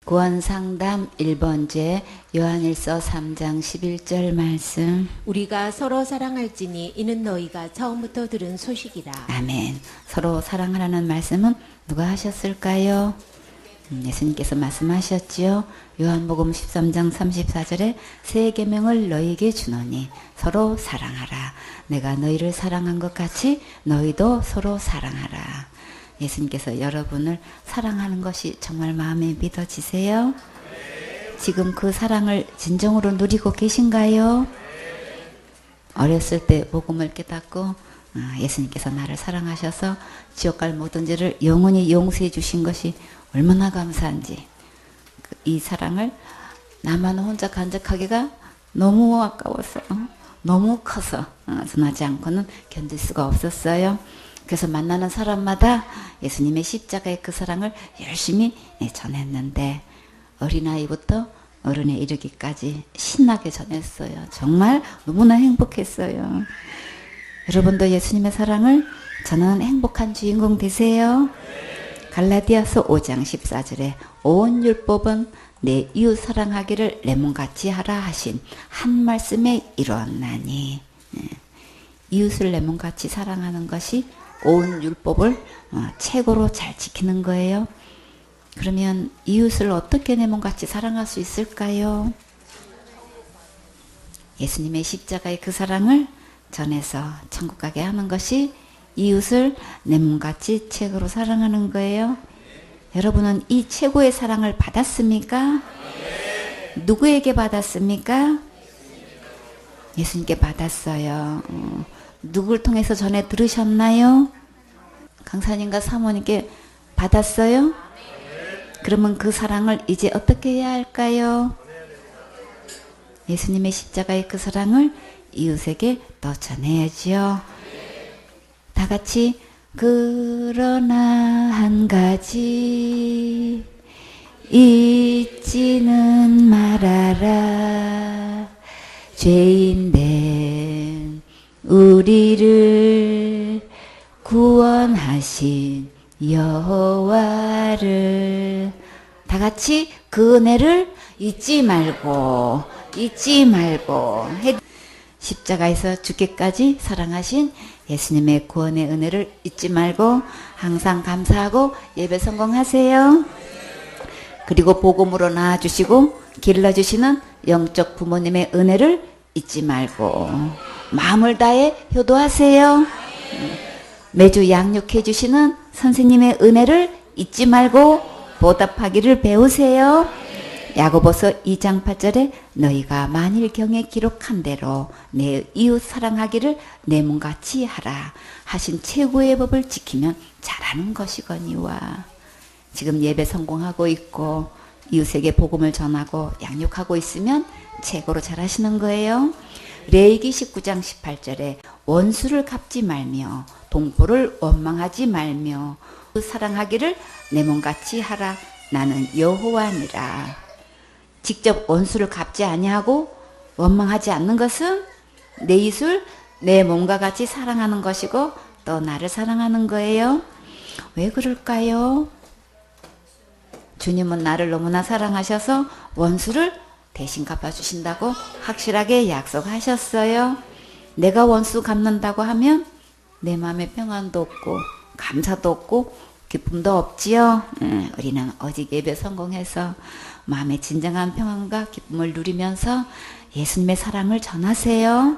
구원상담 1번째 요한일서 3장 11절 말씀. 우리가 서로 사랑할지니 이는 너희가 처음부터 들은 소식이라. 아멘. 서로 사랑하라는 말씀은 누가 하셨을까요? 예수님께서 말씀하셨지요. 요한복음 13장 34절에 새 계명을 너희에게 주노니 서로 사랑하라. 내가 너희를 사랑한 것 같이 너희도 서로 사랑하라. 예수님께서 여러분을 사랑하는 것이 정말 마음에 믿어지세요? 지금 그 사랑을 진정으로 누리고 계신가요? 어렸을 때 복음을 깨닫고 예수님께서 나를 사랑하셔서 지옥 갈 모든 죄를 영원히 용서해 주신 것이 얼마나 감사한지, 이 사랑을 나만 혼자 간직하기가 너무 아까워서 너무 커서 전하지 않고는 견딜 수가 없었어요. 그래서 만나는 사람마다 예수님의 십자가의 그 사랑을 열심히 전했는데, 어린아이부터 어른에 이르기까지 신나게 전했어요. 정말 너무나 행복했어요. 여러분도 예수님의 사랑을 전하는 행복한 주인공 되세요. 갈라디아서 5장 14절에 온 율법은 내 이웃 사랑하기를 내 몸같이 하라 하신 한 말씀에 이루었나니, 이웃을 내 몸같이 사랑하는 것이 온 율법을 최고로 잘 지키는 거예요. 그러면 이웃을 어떻게 내 몸같이 사랑할 수 있을까요? 예수님의 십자가의 그 사랑을 전해서 천국 가게 하는 것이 이웃을 내 몸같이 최고로 사랑하는 거예요. 여러분은 이 최고의 사랑을 받았습니까? 누구에게 받았습니까? 예수님께 받았어요. 누굴 통해서 전해 들으셨나요? 강사님과 사모님께 받았어요? 그러면 그 사랑을 이제 어떻게 해야 할까요? 예수님의 십자가의 그 사랑을 이웃에게 더 전해야지요. 다 같이 그러나 한 가지 잊지는 말아라. 죄인 된 우리를 구원하신 여호와를, 다 같이 그 은혜를 잊지 말고 십자가에서 죽기까지 사랑하신 예수님의 구원의 은혜를 잊지 말고 항상 감사하고 예배 성공하세요. 그리고 복음으로 낳아주시고 길러주시는 영적 부모님의 은혜를 잊지 말고 마음을 다해 효도하세요. 매주 양육해 주시는 선생님의 은혜를 잊지 말고 보답하기를 배우세요. 야고보서 2장 8절에 너희가 만일 경에 기록한 대로 내 이웃 사랑하기를 내 몸같이 하라 하신 최고의 법을 지키면 잘하는 것이거니와. 지금 예배 성공하고 있고 이웃에게 복음을 전하고 양육하고 있으면 최고로 잘하시는 거예요. 레위기 19장 18절에 원수를 갚지 말며 동포를 원망하지 말며 사랑하기를 내 몸같이 하라. 나는 여호와니라. 직접 원수를 갚지 아니하고 원망하지 않는 것은 내 이웃을 내 몸과 같이 사랑하는 것이고 또 나를 사랑하는 거예요. 왜 그럴까요? 주님은 나를 너무나 사랑하셔서 원수를 대신 갚아주신다고 확실하게 약속하셨어요. 내가 원수 갚는다고 하면 내 마음에 평안도 없고 감사도 없고 기쁨도 없지요. 우리는 오직 예배 성공해서 마음의 진정한 평안과 기쁨을 누리면서 예수님의 사랑을 전하세요.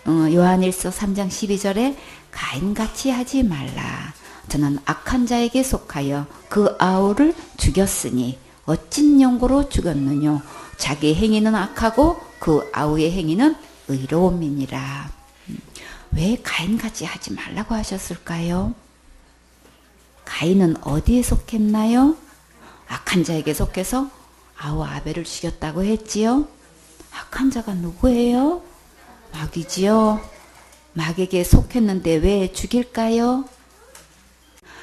요한일서 3장 12절에 가인같이 하지 말라. 저는 악한 자에게 속하여 그 아우를 죽였으니 어찐 용고로 죽였느뇨. 자기 행위는 악하고 그 아우의 행위는 의로움이니라. 왜 가인같이 하지 말라고 하셨을까요? 가인은 어디에 속했나요? 악한 자에게 속해서 아우 아벨을 죽였다고 했지요. 악한 자가 누구예요? 마귀지요. 마귀에게 속했는데 왜 죽일까요?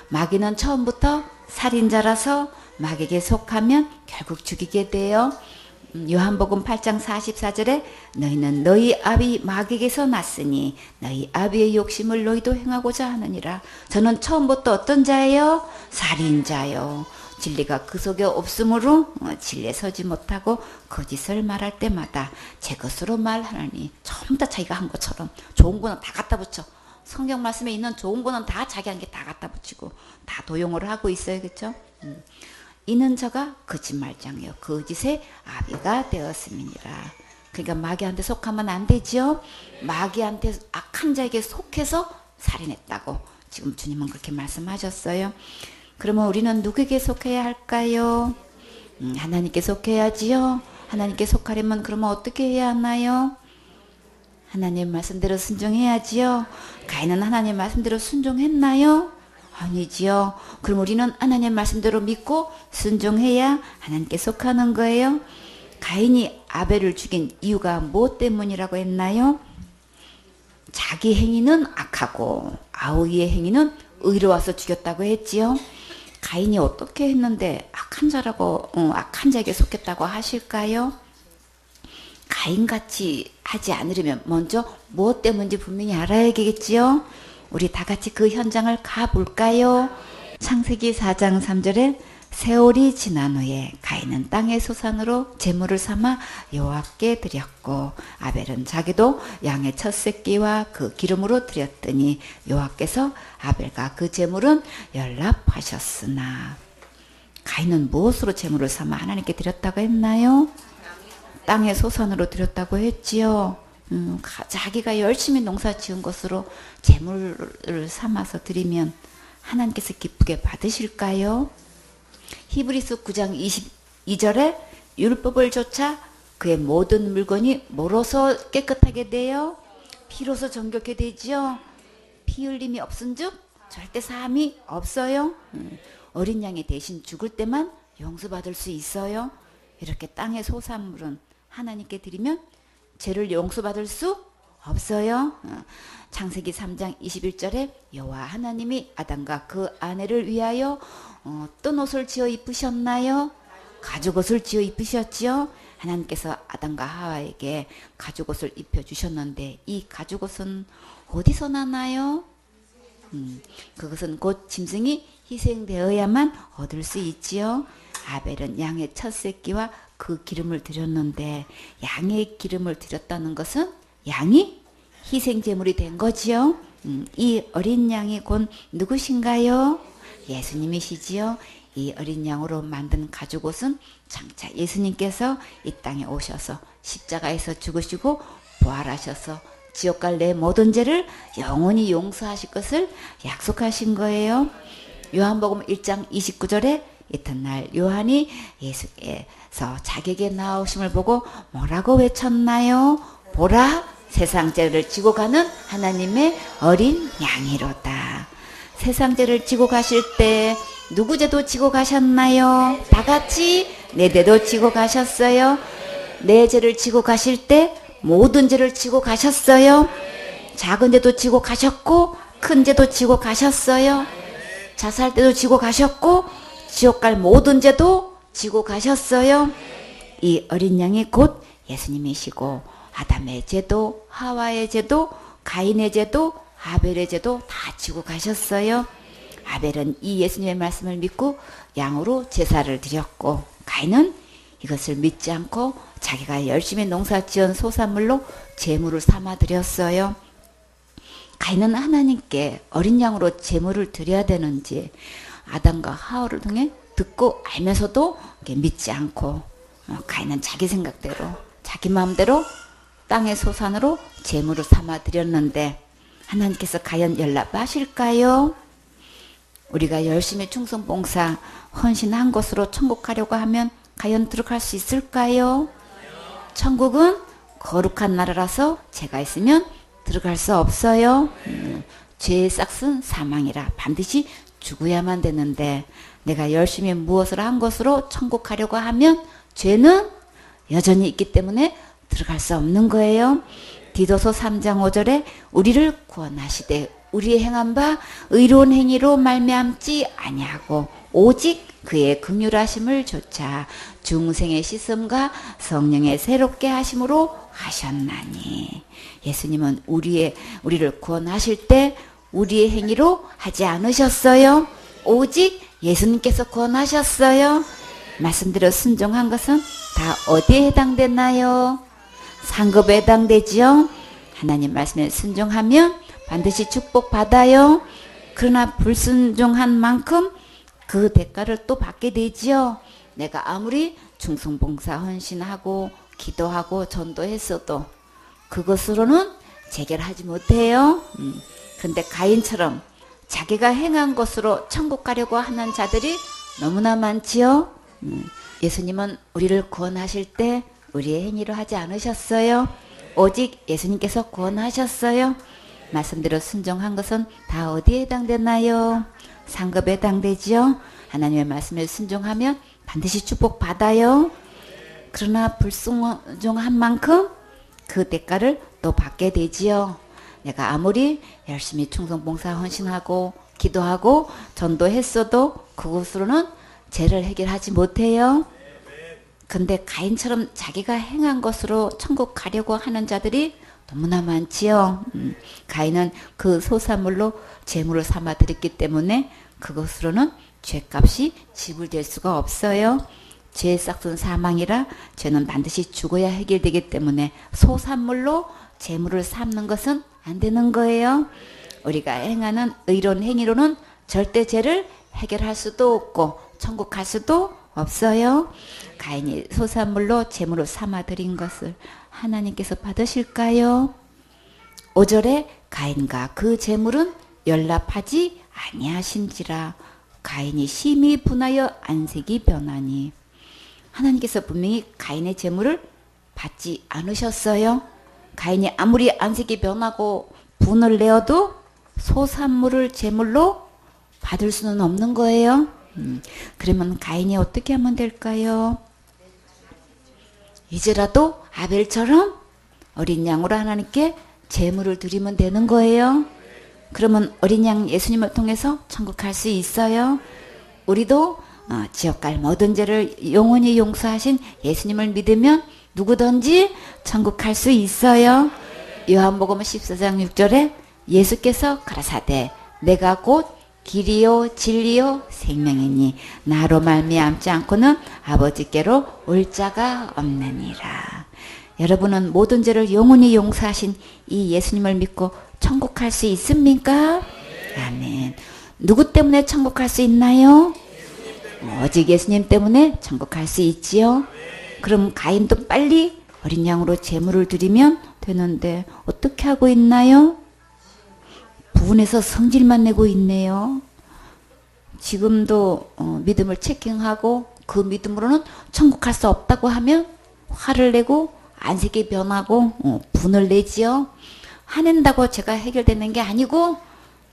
마귀는 처음부터 살인자라서 마귀에게 속하면 결국 죽이게 돼요. 요한복음 8장 44절에 너희는 너희 아비 마귀에게서 났으니 너희 아비의 욕심을 너희도 행하고자 하느니라. 저는 처음부터 어떤 자예요? 살인자요. 진리가 그 속에 없으므로 진리에 서지 못하고 거짓을 말할 때마다 제 것으로 말하니 전부 다 자기가 한 것처럼 좋은 거는 다 갖다 붙여. 성경 말씀에 있는 좋은 거는 다 자기 한 게 다 갖다 붙이고 다 도용을 하고 있어요. 그렇죠? 이는 저가 거짓말장이요 거짓의 아비가 되었음이니라. 그러니까 마귀한테 속하면 안 되지요. 마귀한테 악한 자에게 속해서 살인했다고 지금 주님은 그렇게 말씀하셨어요. 그러면 우리는 누구에게 속해야 할까요? 하나님께 속해야지요. 하나님께 속하려면 그러면 어떻게 해야 하나요? 하나님 말씀대로 순종해야지요. 가인은 하나님 말씀대로 순종했나요? 아니지요. 그럼 우리는 하나님 말씀대로 믿고 순종해야 하나님께 속하는 거예요. 가인이 아벨을 죽인 이유가 무엇 때문이라고 했나요? 자기 행위는 악하고 아우의 행위는 의로워서 죽였다고 했지요. 가인이 어떻게 했는데 악한 자에게 속했다고 하실까요? 가인같이 하지 않으려면 먼저 무엇 때문인지 분명히 알아야겠지요. 우리 다 같이 그 현장을 가볼까요? 창세기 4장 3절에 세월이 지난 후에 가인은 땅의 소산으로 제물을 삼아 여호와께 드렸고 아벨은 자기도 양의 첫 새끼와 그 기름으로 드렸더니 여호와께서 아벨과 그 제물은 연락하셨으나 가인은 무엇으로 제물을 삼아 하나님께 드렸다고 했나요? 땅의 소산으로 드렸다고 했지요. 자기가 열심히 농사 지은 것으로 제물을 삼아서 드리면 하나님께서 기쁘게 받으실까요? 히브리서 9장 22절에 율법을 조차 그의 모든 물건이 뭐로서 깨끗하게 돼요? 피로서 정결케 되지요. 피 흘림이 없은즉 절대 사함이 없어요. 어린 양이 대신 죽을 때만 용서받을 수 있어요. 이렇게 땅의 소산물은 하나님께 드리면 죄를 용서받을 수 없어요. 창세기 3장 21절에 여호와 하나님이 아담과 그 아내를 위하여 어떤 옷을 지어 입으셨나요? 가죽옷을 지어 입으셨지요. 하나님께서 아담과 하와에게 가죽옷을 입혀주셨는데 이 가죽옷은 어디서 나나요? 그것은 곧 짐승이 희생되어야만 얻을 수 있지요. 아벨은 양의 첫 새끼와 그 기름을 드렸는데 양의 기름을 드렸다는 것은 양이 희생제물이 된 거지요. 이 어린 양이 곧 누구신가요? 예수님이시지요. 이 어린 양으로 만든 가죽옷은 장차 예수님께서 이 땅에 오셔서 십자가에서 죽으시고 부활하셔서 지옥 갈 내 모든 죄를 영원히 용서하실 것을 약속하신 거예요. 요한복음 1장 29절에 이튿날 요한이 예수께서 자기에게 나오심을 보고 뭐라고 외쳤나요? 보라, 세상 죄를 지고 가는 하나님의 어린 양이로다. 세상 죄를 지고 가실 때 누구 죄도 지고 가셨나요? 다 같이 내 죄도 지고 가셨어요. 내 죄를 지고 가실 때 모든 죄를 지고 가셨어요. 작은 죄도 지고 가셨고 큰 죄도 지고 가셨어요. 자살 때도 지고 가셨고 지옥 갈 모든 죄도 지고 가셨어요. 이 어린 양이 곧 예수님이시고 아담의 죄도 하와의 죄도 가인의 죄도 아벨의 죄도 다 지고 가셨어요. 아벨은 이 예수님의 말씀을 믿고 양으로 제사를 드렸고 가인은 이것을 믿지 않고 자기가 열심히 농사 지은 소산물로 제물을 삼아 드렸어요. 가인은 하나님께 어린 양으로 제물을 드려야 되는지 아담과 하와를 통해 듣고 알면서도 믿지 않고 가인은 자기 생각대로 자기 마음대로 땅의 소산으로 제물을 삼아 드렸는데 하나님께서 과연 연락하실까요? 우리가 열심히 충성봉사 헌신한 것으로 천국 가려고 하면 과연 들어갈 수 있을까요? 천국은 거룩한 나라라서 죄가 있으면 들어갈 수 없어요. 죄의 싹은 사망이라 반드시 죽어야만 되는데 내가 열심히 무엇을 한 것으로 천국 가려고 하면 죄는 여전히 있기 때문에 들어갈 수 없는 거예요. 디도서 3장 5절에 우리를 구원하시되 우리의 행한 바 의로운 행위로 말미암지 아니하고 오직 그의 긍휼하심을 조차 중생의 씻음과 성령의 새롭게 하심으로 하셨나니. 예수님은 우리를 구원하실 때 우리의 행위로 하지 않으셨어요. 오직 예수님께서 구원하셨어요? 말씀대로 순종한 것은 다 어디에 해당되나요? 상급에 해당되지요? 하나님 말씀에 순종하면 반드시 축복받아요. 그러나 불순종한 만큼 그 대가를 또 받게 되지요. 내가 아무리 충성봉사 헌신하고 기도하고 전도했어도 그것으로는 재결하지 못해요. 그런데 가인처럼 자기가 행한 것으로 천국 가려고 하는 자들이 너무나 많지요. 예수님은 우리를 구원하실 때 우리의 행위로 하지 않으셨어요. 오직 예수님께서 구원하셨어요. 말씀대로 순종한 것은 다 어디에 해당되나요? 상급에 해당되지요. 하나님의 말씀에 순종하면 반드시 축복받아요. 그러나 불순종한 만큼 그 대가를 또 받게 되지요. 내가 아무리 열심히 충성봉사 헌신하고 기도하고 전도했어도 그것으로는 죄를 해결하지 못해요. 근데 가인처럼 자기가 행한 것으로 천국 가려고 하는 자들이 너무나 많지요. 가인은 그 소산물로 제물을 삼아 드렸기 때문에 그것으로는 죄값이 지불될 수가 없어요. 죄의 싹은 사망이라 죄는 반드시 죽어야 해결되기 때문에 소산물로 제물을 삼는 것은 안 되는 거예요. 우리가 행하는 의로운 행위로는 절대 죄를 해결할 수도 없고 천국 갈 수도 없어요. 가인이 소산물로 제물을 삼아 드린 것을 하나님께서 받으실까요? 5절에 가인과 그 제물은 연락하지 아니하신지라 가인이 심히 분하여 안색이 변하니. 하나님께서 분명히 가인의 제물을 받지 않으셨어요. 가인이 아무리 안색이 변하고 분을 내어도 소산물을 제물로 받을 수는 없는 거예요. 그러면 가인이 어떻게 하면 될까요? 이제라도 아벨처럼 어린 양으로 하나님께 제물을 드리면 되는 거예요. 그러면 어린 양 예수님을 통해서 천국 갈 수 있어요. 우리도 지옥 갈 모든 죄를 영원히 용서하신 예수님을 믿으면 누구든지 천국 갈 수 있어요. 요한복음 14장 6절에 예수께서 가라사대 내가 곧 길이요 진리요 생명이니 나로 말미암지 않고는 아버지께로 올 자가 없느니라. 여러분은 모든 죄를 영원히 용서하신 이 예수님을 믿고 천국 갈 수 있습니까? 아멘. 누구 때문에 천국 갈 수 있나요? 오직 예수님 때문에 천국 갈 수 있지요. 그럼 가인도 빨리 어린 양으로 제물을 드리면 되는데 어떻게 하고 있나요? 부분에서 성질만 내고 있네요. 지금도 믿음을 체킹하고 그 믿음으로는 천국 갈 수 없다고 하면 화를 내고 안색이 변하고 분을 내지요. 화낸다고 제가 해결되는 게 아니고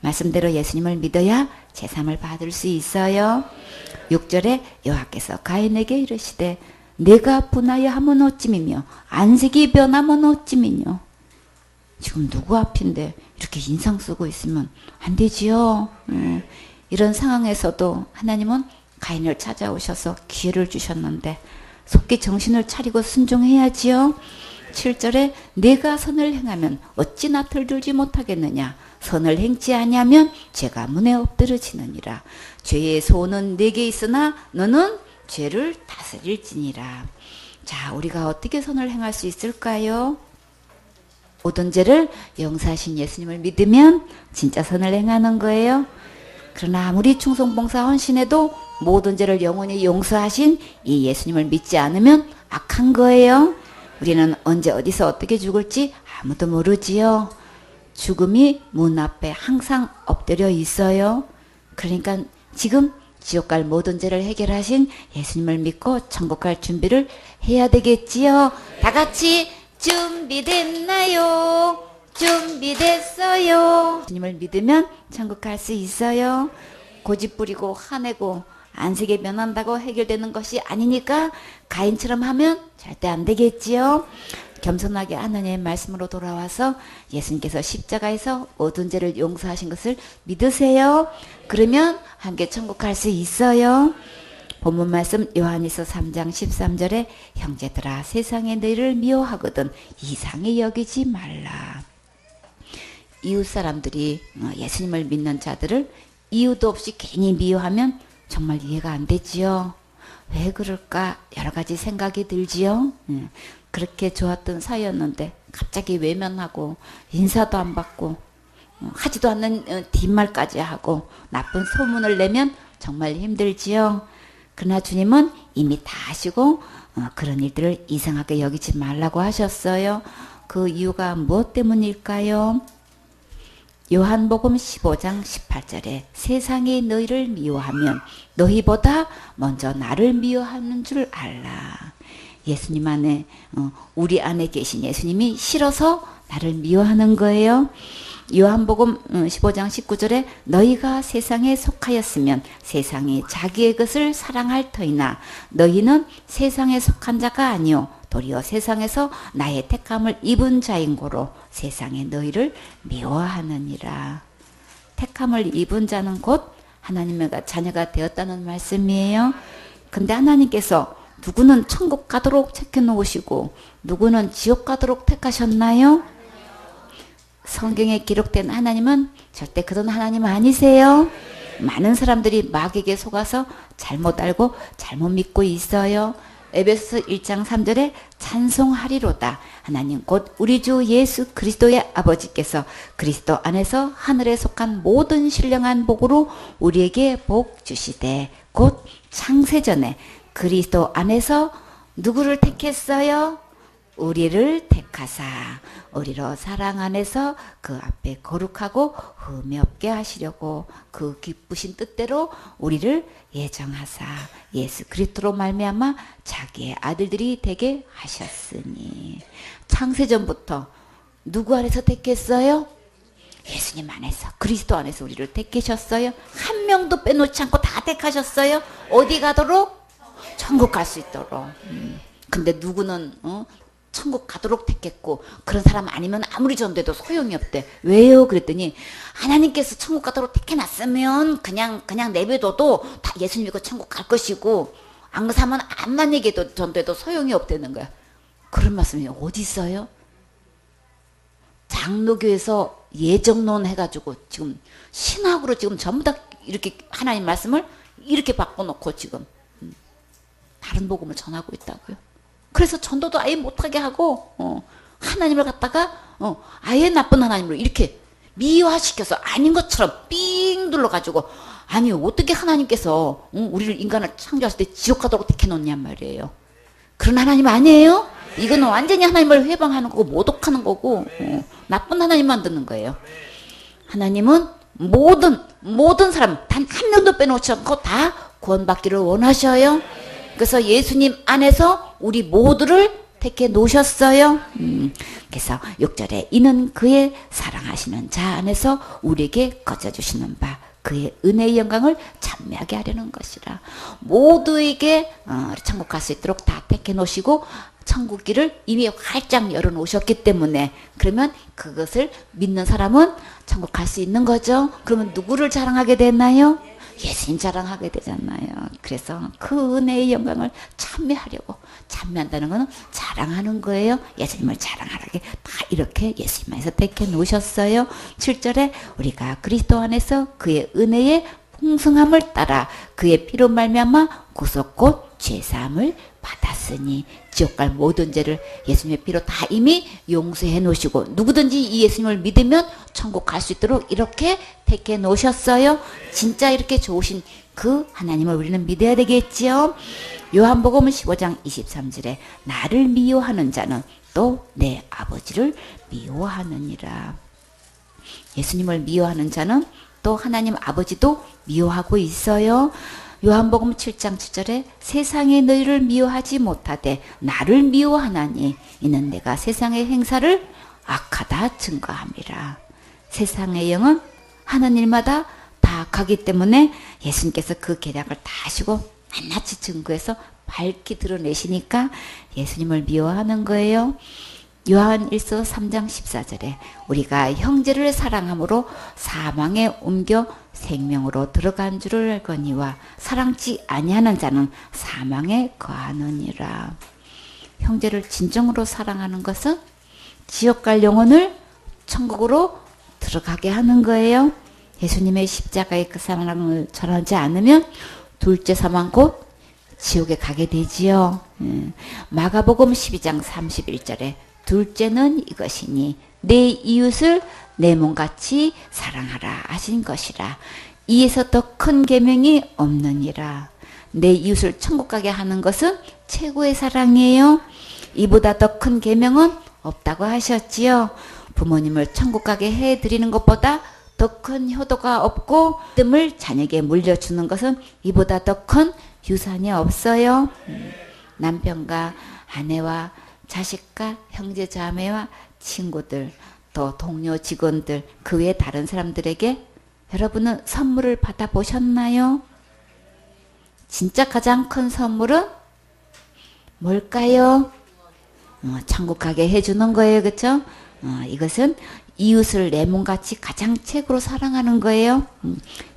말씀대로 예수님을 믿어야 제삼을 받을 수 있어요. 6절에 여호와께서 가인에게 이르시되 내가 분하여 하면 어찌미며 안색이 변하면 어찌미뇨. 지금 누구 앞인데 이렇게 인상 쓰고 있으면 안 되지요. 이런 상황에서도 하나님은 가인을 찾아오셔서 기회를 주셨는데 속히 정신을 차리고 순종해야지요. 7절에 내가 선을 행하면 어찌 나를 들지 못하겠느냐. 선을 행치 아니하면 죄가 문에 엎드러지느니라. 죄의 소원은 내게 있으나 너는 죄를 다스릴지니라. 자, 우리가 어떻게 선을 행할 수 있을까요? 모든 죄를 용서하신 예수님을 믿으면 진짜 선을 행하는 거예요. 그러나 아무리 충성봉사 헌신해도 모든 죄를 영원히 용서하신 이 예수님을 믿지 않으면 악한 거예요. 우리는 언제 어디서 어떻게 죽을지 아무도 모르지요. 죽음이 문 앞에 항상 엎드려 있어요. 그러니까 지금 지옥 갈 모든 죄를 해결하신 예수님을 믿고 천국 갈 준비를 해야 되겠지요. 다 같이 준비됐나요? 준비됐어요. 예수님을 믿으면 천국 갈 수 있어요. 고집 부리고 화내고 안색이 변한다고 해결되는 것이 아니니까 가인처럼 하면 절대 안 되겠지요. 겸손하게 하나님의 말씀으로 돌아와서 예수님께서 십자가에서 모든 죄를 용서하신 것을 믿으세요. 그러면 함께 천국 갈 수 있어요. 본문 말씀 요한일서 3장 13절에 형제들아 세상에 너희를 미워하거든 이상히 여기지 말라. 이웃 사람들이 예수님을 믿는 자들을 이유도 없이 괜히 미워하면 정말 이해가 안 되지요. 왜 그럴까? 여러 가지 생각이 들지요. 그렇게 좋았던 사이였는데 갑자기 외면하고 인사도 안 받고 하지도 않는 뒷말까지 하고 나쁜 소문을 내면 정말 힘들지요. 그러나 주님은 이미 다 아시고 그런 일들을 이상하게 여기지 말라고 하셨어요. 그 이유가 무엇 때문일까요? 요한복음 15장 18절에 세상이 너희를 미워하면 너희보다 먼저 나를 미워하는 줄 알라. 예수님 안에 우리 안에 계신 예수님이 싫어서 나를 미워하는 거예요. 요한복음 15장 19절에 너희가 세상에 속하였으면 세상이 자기의 것을 사랑할 터이나 너희는 세상에 속한 자가 아니요 도리어 세상에서 나의 택함을 입은 자인 고로 세상에 너희를 미워하느니라. 택함을 입은 자는 곧 하나님의 자녀가 되었다는 말씀이에요. 근데 하나님께서 누구는 천국 가도록 택해놓으시고 누구는 지옥 가도록 택하셨나요? 성경에 기록된 하나님은 절대 그런 하나님 아니세요. 많은 사람들이 마귀에게 속아서 잘못 알고 잘못 믿고 있어요. 에베소서 1장 3절에 찬송하리로다. 하나님 곧 우리 주 예수 그리스도의 아버지께서 그리스도 안에서 하늘에 속한 모든 신령한 복으로 우리에게 복 주시되 곧 창세전에 그리스도 안에서 누구를 택했어요? 우리를 택하사 우리로 사랑 안에서 그 앞에 거룩하고 흠이 없게 하시려고 그 기쁘신 뜻대로 우리를 예정하사 예수 그리스도로 말미암아 자기의 아들들이 되게 하셨으니. 창세전부터 누구 안에서 택했어요? 예수님 안에서 그리스도 안에서 우리를 택하셨어요. 한 명도 빼놓지 않고 다 택하셨어요. 어디 가도록? 천국 갈 수 있도록. 근데 누구는 천국 가도록 택했고 그런 사람 아니면 아무리 전돼도 소용이 없대. 왜요? 그랬더니 하나님께서 천국 가도록 택해놨으면 그냥 내버려둬도 다 예수 믿고 천국 갈 것이고 안 그러면 암만 얘기해도 전돼도 소용이 없다는 거야. 그런 말씀이 어디 있어요? 장로교에서 예정론 해가지고 지금 신학으로 지금 전부 다 이렇게 하나님 말씀을 이렇게 바꿔놓고 지금 다른 복음을 전하고 있다고요. 그래서 전도도 아예 못하게 하고 하나님을 갖다가 아예 나쁜 하나님으로 이렇게 미화시켜서 아닌 것처럼 삥 둘러가지고 아니 어떻게 하나님께서 우리를 인간을 창조하실 때 지옥 가도록 택해놓냐 말이에요. 그런 하나님 아니에요? 이거는 완전히 하나님을 회방하는 거고 모독하는 거고 나쁜 하나님 만드는 거예요. 하나님은 모든 사람 단 한 명도 빼놓지 않고 다 구원받기를 원하셔요. 그래서 예수님 안에서 우리 모두를 택해 놓으셨어요. 그래서 6절에 이는 그의 사랑하시는 자 안에서 우리에게 거저주시는 바 그의 은혜의 영광을 찬미하게 하려는 것이라. 모두에게 천국 갈 수 있도록 다 택해 놓으시고 천국 길을 이미 활짝 열어 놓으셨기 때문에 그러면 그것을 믿는 사람은 천국 갈 수 있는 거죠. 그러면 누구를 자랑하게 되나요? 예수님 자랑하게 되잖아요. 그래서 그 은혜의 영광을 찬미하려고. 찬미한다는 것은 자랑하는 거예요. 예수님을 자랑하게 다 이렇게 예수님 안에서 택해 놓으셨어요. 7절에 우리가 그리스도 안에서 그의 은혜의 풍성함을 따라 그의 피로 말미암아 구속 곧 죄사함을 받았으니 지옥 갈 모든 죄를 예수님의 피로 다 이미 용서해 놓으시고 누구든지 이 예수님을 믿으면 천국 갈 수 있도록 이렇게 택해 놓으셨어요. 진짜 이렇게 좋으신 그 하나님을 우리는 믿어야 되겠지요. 요한복음 15장 23절에 나를 미워하는 자는 또 내 아버지를 미워하느니라. 예수님을 미워하는 자는 또 하나님 아버지도 미워하고 있어요. 요한복음 7장 7절에 세상이 너희를 미워하지 못하되 나를 미워하나니 이는 내가 세상의 행사를 악하다 증거함이라. 세상의 영은 하는 일마다 다 악하기 때문에 예수님께서 그 계략을 다 하시고 낱낱이 증거해서 밝히 드러내시니까 예수님을 미워하는 거예요. 요한 1서 3장 14절에 우리가 형제를 사랑함으로 사망에 옮겨 생명으로 들어간 줄을 알거니와 사랑치 아니하는 자는 사망에 거하느니라. 형제를 진정으로 사랑하는 것은 지옥 갈 영혼을 천국으로 들어가게 하는 거예요. 예수님의 십자가의 그 사랑을 전하지 않으면 둘째 사망 곧 지옥에 가게 되지요. 마가복음 12장 31절에 둘째는 이것이니 내 이웃을 내 몸같이 사랑하라 하신 것이라. 이에서 더 큰 계명이 없느니라. 내 이웃을 천국 가게 하는 것은 최고의 사랑이에요. 이보다 더 큰 계명은 없다고 하셨지요. 부모님을 천국 가게 해드리는 것보다 더 큰 효도가 없고 뜸을 자녀에게 물려주는 것은 이보다 더 큰 유산이 없어요. 남편과 아내와 자식과 형제 자매와 친구들 또 동료 직원들 그 외 다른 사람들에게 여러분은 선물을 받아보셨나요? 진짜 가장 큰 선물은 뭘까요? 천국 가게 해주는 거예요. 그렇죠? 이것은 이웃을 내 몸같이 가장 최고로 사랑하는 거예요.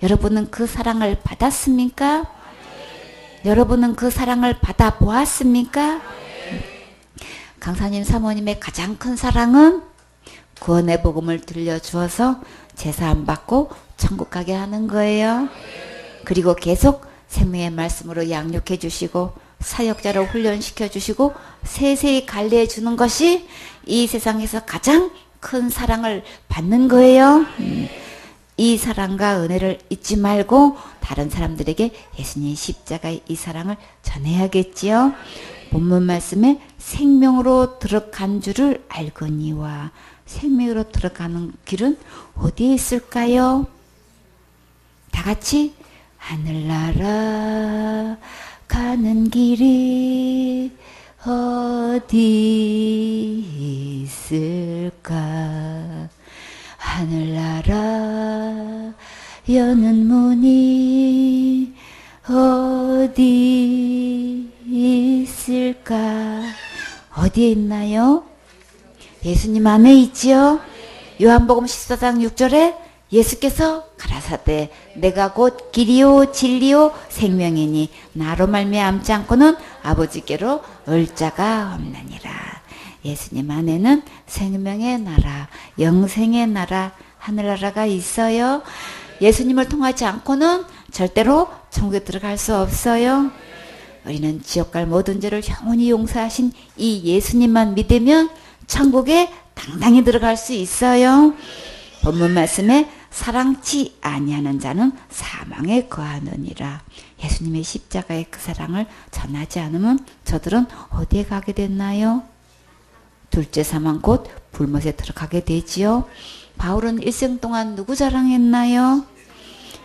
여러분은 그 사랑을 받았습니까? 여러분은 그 사랑을 받아보았습니까? 강사님 사모님의 가장 큰 사랑은 구원의 복음을 들려주어서 제사 안 받고 천국 가게 하는 거예요. 그리고 계속 생명의 말씀으로 양육해 주시고 사역자로 훈련시켜 주시고 세세히 관리해 주는 것이 이 세상에서 가장 큰 사랑을 받는 거예요. 이 사랑과 은혜를 잊지 말고 다른 사람들에게 예수님의 십자가의 이 사랑을 전해야겠지요. 본문 말씀에 생명으로 들어간 줄을 알거니와 생명으로 들어가는 길은 어디에 있을까요? 다 같이 하늘나라 가는 길이 어디 있을까? 하늘나라 여는 문이 어디 있을까? 어디에 있나요? 예수님 안에 있지요. 요한복음 14장 6절에 예수께서 가라사대 내가 곧 길이요 진리요 생명이니 나로 말미암지 않고는 아버지께로 올 자가 없느니라. 예수님 안에는 생명의 나라, 영생의 나라, 하늘나라가 있어요. 예수님을 통하지 않고는 절대로 천국에 들어갈 수 없어요. 우리는 지옥 갈 모든 죄를 영원히 용서하신 이 예수님만 믿으면 천국에 당당히 들어갈 수 있어요. 본문 말씀에 사랑치 아니하는 자는 사망에 거하느니라. 예수님의 십자가의 그 사랑을 전하지 않으면 저들은 어디에 가게 됐나요? 둘째 사망 곧 불못에 들어가게 되지요. 바울은 일생 동안 누구 자랑했나요?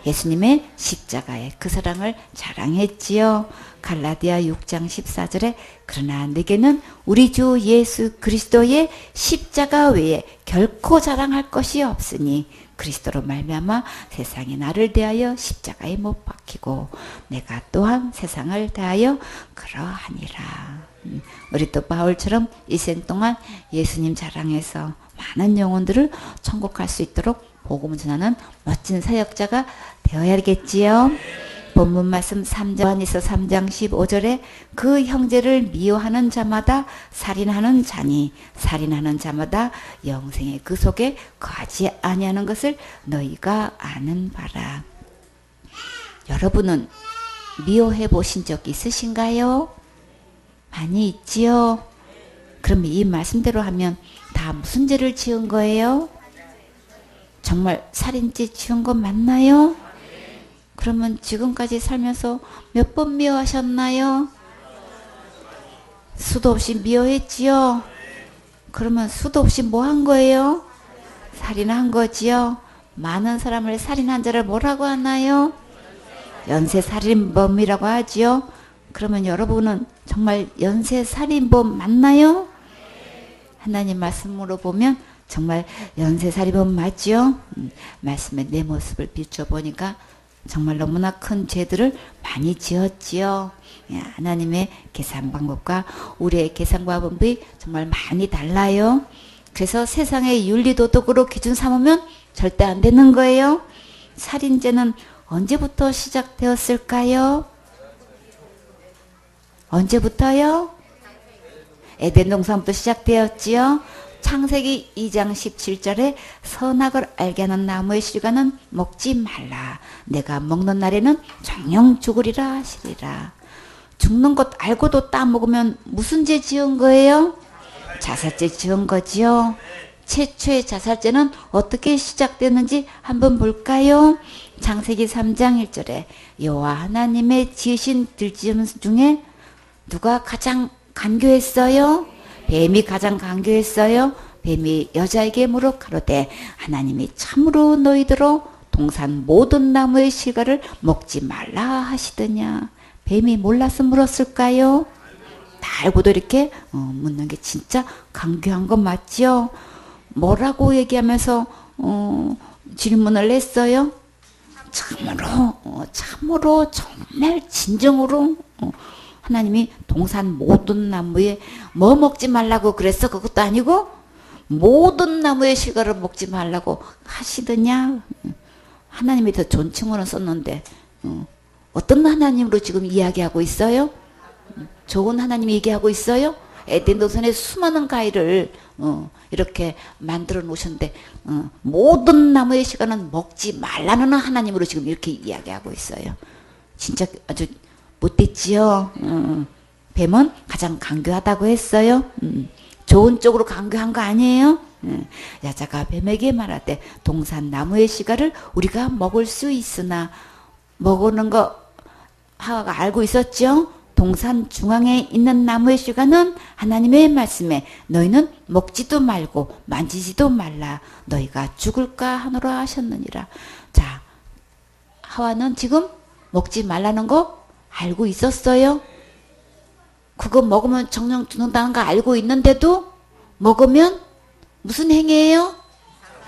예수님의 십자가의 그 사랑을 자랑했지요. 갈라디아 6장 14절에 그러나 내게는 우리 주 예수 그리스도의 십자가 외에 결코 자랑할 것이 없으니 그리스도로 말미암아 세상이 나를 대하여 십자가에 못 박히고 내가 또한 세상을 대하여 그러하니라. 우리 또 바울처럼 일생 동안 예수님 자랑해서 많은 영혼들을 천국 갈 수 있도록 복음 전하는 멋진 사역자가 되어야겠지요. 본문 말씀 3장에서 3장 15절에 그 형제를 미워하는 자마다 살인하는 자니 살인하는 자마다 영생의 그 속에 거하지 아니하는 것을 너희가 아는 바라. 여러분은 미워해 보신 적 있으신가요? 많이 있지요. 그럼 이 말씀대로 하면 다 무슨 죄를 지은 거예요? 정말 살인죄 지은 거 맞나요? 그러면 지금까지 살면서 몇 번 미워하셨나요? 수도 없이 미워했지요? 그러면 수도 없이 뭐 한 거예요? 살인한 거지요? 많은 사람을 살인한 자를 뭐라고 하나요? 연쇄살인범이라고 하지요? 그러면 여러분은 정말 연쇄살인범 맞나요? 하나님 말씀으로 보면 정말 연쇄살인범 맞지요? 말씀에 내 모습을 비춰보니까 정말 너무나 큰 죄들을 많이 지었지요. 하나님의 계산 방법과 우리의 계산 방법이 정말 많이 달라요. 그래서 세상의 윤리도덕으로 기준 삼으면 절대 안 되는 거예요. 살인죄는 언제부터 시작되었을까요? 언제부터요? 에덴 동산부터 시작되었지요. 창세기 2장 17절에 선악을 알게 하는 나무의 실과는 먹지 말라. 내가 먹는 날에는 정령 죽으리라 하시리라. 죽는 것 알고도 따먹으면 무슨 죄 지은 거예요? 자살죄 지은 거지요. 최초의 자살죄는 어떻게 시작되는지 한번 볼까요? 창세기 3장 1절에 여호와 하나님의 지으신 들짐승 중에 누가 가장 간교했어요? 뱀이 가장 간교했어요. 뱀이 여자에게 물어 가로되 하나님이 참으로 너희들로 동산 모든 나무의 실과를 먹지 말라 하시더냐. 뱀이 몰라서 물었을까요? 다 알고도 이렇게 묻는 게 진짜 간교한 거 맞지요? 뭐라고 얘기하면서 질문을 했어요? 참으로 정말 진정으로 하나님이 동산 모든 나무에 뭐 먹지 말라고 그랬어? 그것도 아니고 모든 나무의 실과를 먹지 말라고 하시더냐? 하나님이 더 존칭으로 썼는데 어떤 하나님으로 지금 이야기하고 있어요? 좋은 하나님이 얘기하고 있어요? 에덴 동산에 수많은 가위를 이렇게 만들어 놓으셨는데 모든 나무의 실과는 먹지 말라는 하나님으로 지금 이렇게 이야기하고 있어요. 진짜 아주 못됐지요. 뱀은 가장 간교하다고 했어요. 좋은 쪽으로 간교한 거 아니에요? 여자가 뱀에게 말하되 동산 나무의 실과를 우리가 먹을 수 있으나 먹는 거 하와가 알고 있었죠? 동산 중앙에 있는 나무의 실과는 하나님의 말씀에 너희는 먹지도 말고 만지지도 말라 너희가 죽을까 하노라 하셨느니라. 자, 하와는 지금 먹지 말라는 거 알고 있었어요? 그거 먹으면 정령 죽는다는 거 알고 있는데도 먹으면 무슨 행위예요?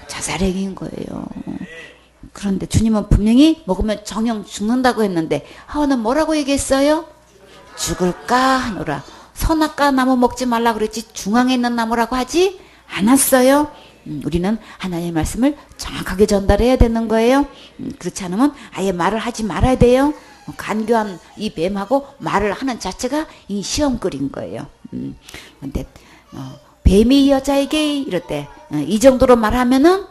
자살행위인 거예요. 그런데 주님은 분명히 먹으면 정령 죽는다고 했는데 하와는 뭐라고 얘기했어요? 죽을까 하노라. 선악과 나무 먹지 말라 그랬지 중앙에 있는 나무라고 하지 않았어요. 우리는 하나님의 말씀을 정확하게 전달해야 되는 거예요. 그렇지 않으면 아예 말을 하지 말아야 돼요. 간교한 이 뱀하고 말을 하는 자체가 이 시험거리인 거예요. 근데 뱀이 여자에게 이럴 때 이 정도로 말하면은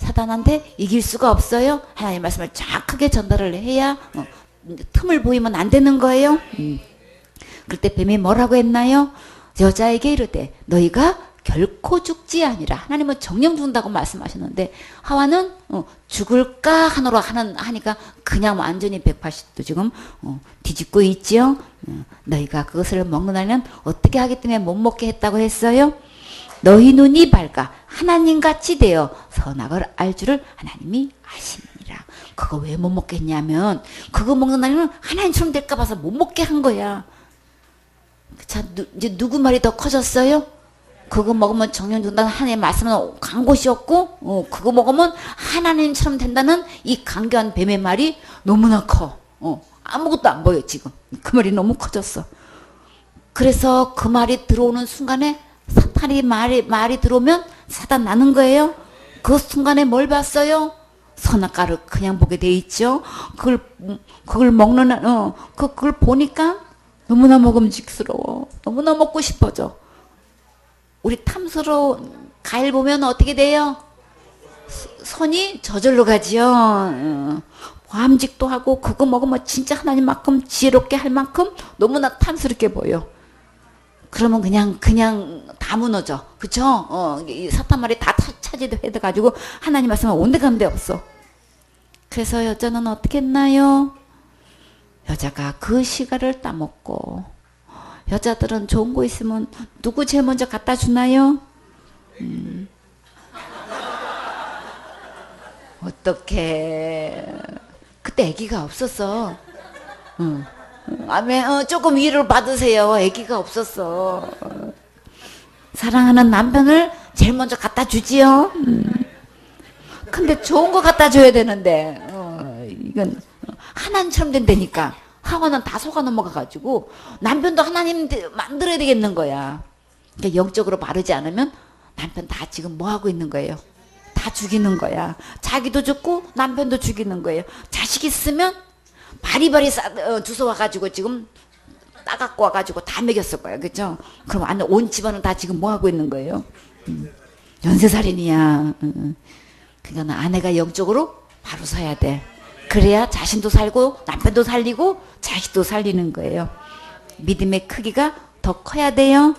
사단한테 이길 수가 없어요. 하나님의 말씀을 정확하게 전달을 해야 틈을 보이면 안 되는 거예요. 그럴 때 뱀이 뭐라고 했나요? 여자에게 이르되 너희가 결코 죽지 아니라. 하나님은 정령 죽는다고 말씀하셨는데 하와는 죽을까 하노라 하니까 그냥 완전히 180도 지금 뒤집고 있지요. 너희가 그것을 먹는 날에는 어떻게 하기 때문에 못 먹게 했다고 했어요? 너희 눈이 밝아 하나님같이 되어 선악을 알 줄을 하나님이 아시느니라. 그거 왜 못 먹겠냐면 그거 먹는 날에는 하나님처럼 될까 봐서 못 먹게 한 거야. 자, 이제 누구 말이 더 커졌어요? 그거 먹으면 정령 된다는 하나님의 말씀은 간 곳이 없고 그거 먹으면 하나님처럼 된다는 이 간교한 뱀의 말이 너무나 커. 아무것도 안 보여 지금. 그 말이 너무 커졌어. 그래서 그 말이 들어오는 순간에 사탄이 말이 들어오면 사단 나는 거예요. 그 순간에 뭘 봤어요? 선악과를 그냥 보게 돼 있죠. 그걸 먹는 그걸 보니까 너무나 먹음직스러워. 너무나 먹고 싶어져. 우리 탐스러운 과일 보면 어떻게 돼요? 손이 저절로 가지요. 보암직도 하고 그거 먹으면 진짜 하나님만큼 지혜롭게 할 만큼 너무나 탐스럽게 보여. 그러면 그냥 다 무너져. 그쵸? 이 사탄 말이 다 차지해가지고 하나님 말씀은 온데간데 없어. 그래서 여자는 어떻게 했나요? 여자가 그 시가를 따먹고, 여자들은 좋은 거 있으면 누구 제일 먼저 갖다 주나요? 어떡해. 그때 아기가 없었어. 조금 위로를 받으세요. 아기가 없었어. 사랑하는 남편을 제일 먼저 갖다 주지요. 근데 좋은 거 갖다 줘야 되는데 이건 하나님처럼 된다니까. 하와는 다 속아 넘어가가지고 남편도 하나님 만들어야 되겠는 거야. 그러니까 영적으로 바르지 않으면 남편 다 지금 뭐 하고 있는 거예요? 다 죽이는 거야. 자기도 죽고 남편도 죽이는 거예요. 자식 있으면 바리바리 주워와가지고 지금 따갖고 와가지고 다 먹였을 거예요. 그죠? 그럼 온 집안은 다 지금 뭐 하고 있는 거예요? 연쇄살인이야. 그러니까 아내가 영적으로 바로 서야 돼. 그래야 자신도 살고 남편도 살리고 자식도 살리는 거예요. 믿음의 크기가 더 커야 돼요.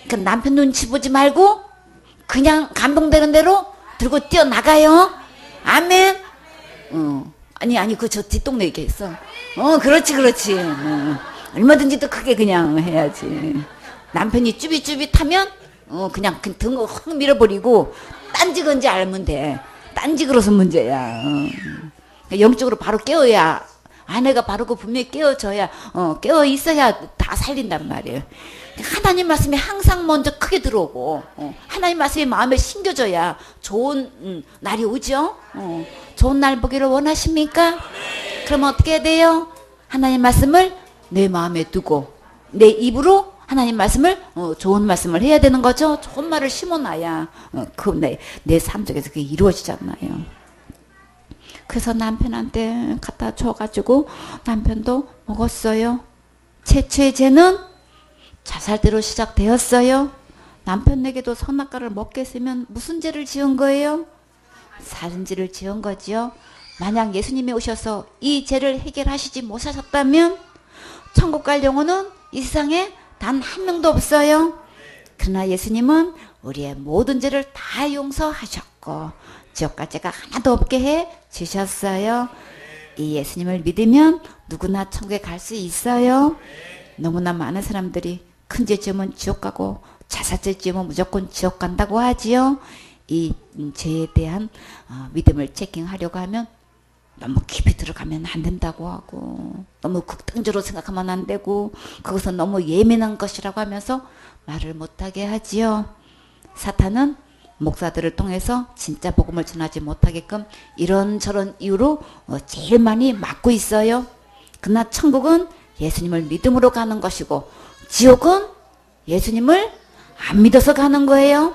그 남편 눈치 보지 말고 그냥 감동되는 대로 들고 뛰어나가요. 아멘. 아니 그 저 뒷동네 얘기했어. 그렇지. 얼마든지 더 크게 그냥 해야지. 남편이 쭈삣쭈삣하면 그냥 그 등을 확 밀어버리고 딴지건지 알면 돼. 딴지그러서 문제야. 영적으로 바로 깨어야, 아내가 바르고 분명히 깨어져야, 깨어 있어야 다 살린단 말이에요. 하나님 말씀이 항상 먼저 크게 들어오고, 하나님 말씀이 마음에 심겨져야 좋은 날이 오죠. 좋은 날 보기를 원하십니까? 그럼 어떻게 해야 돼요? 하나님 말씀을 내 마음에 두고 내 입으로 하나님 말씀을 좋은 말씀을 해야 되는 거죠. 좋은 말을 심어놔야 내 삶 속에서 그게 이루어지잖아요. 그래서 남편한테 갖다 줘가지고 남편도 먹었어요. 최초의 죄는 자살대로 시작되었어요. 남편에게도 선악과를 먹게 했으면 무슨 죄를 지은 거예요? 살인죄를 지은 거지요. 만약 예수님이 오셔서 이 죄를 해결하시지 못하셨다면 천국 갈 영혼은 이 세상에 단 한 명도 없어요. 그러나 예수님은 우리의 모든 죄를 다 용서하셨고 지옥 갈 죄가 하나도 없게 해 주셨어요. 이 예수님을 믿으면 누구나 천국에 갈 수 있어요. 너무나 많은 사람들이 큰 죄 지으면 지옥 가고 자살죄 지으면 무조건 지옥 간다고 하지요. 이 죄에 대한 믿음을 체킹하려고 하면 너무 깊이 들어가면 안 된다고 하고 너무 극단적으로 생각하면 안 되고 그것은 너무 예민한 것이라고 하면서 말을 못하게 하지요. 사탄은 목사들을 통해서 진짜 복음을 전하지 못하게끔 이런저런 이유로 제일 많이 막고 있어요. 그러나 천국은 예수님을 믿음으로 가는 것이고 지옥은 예수님을 안 믿어서 가는 거예요.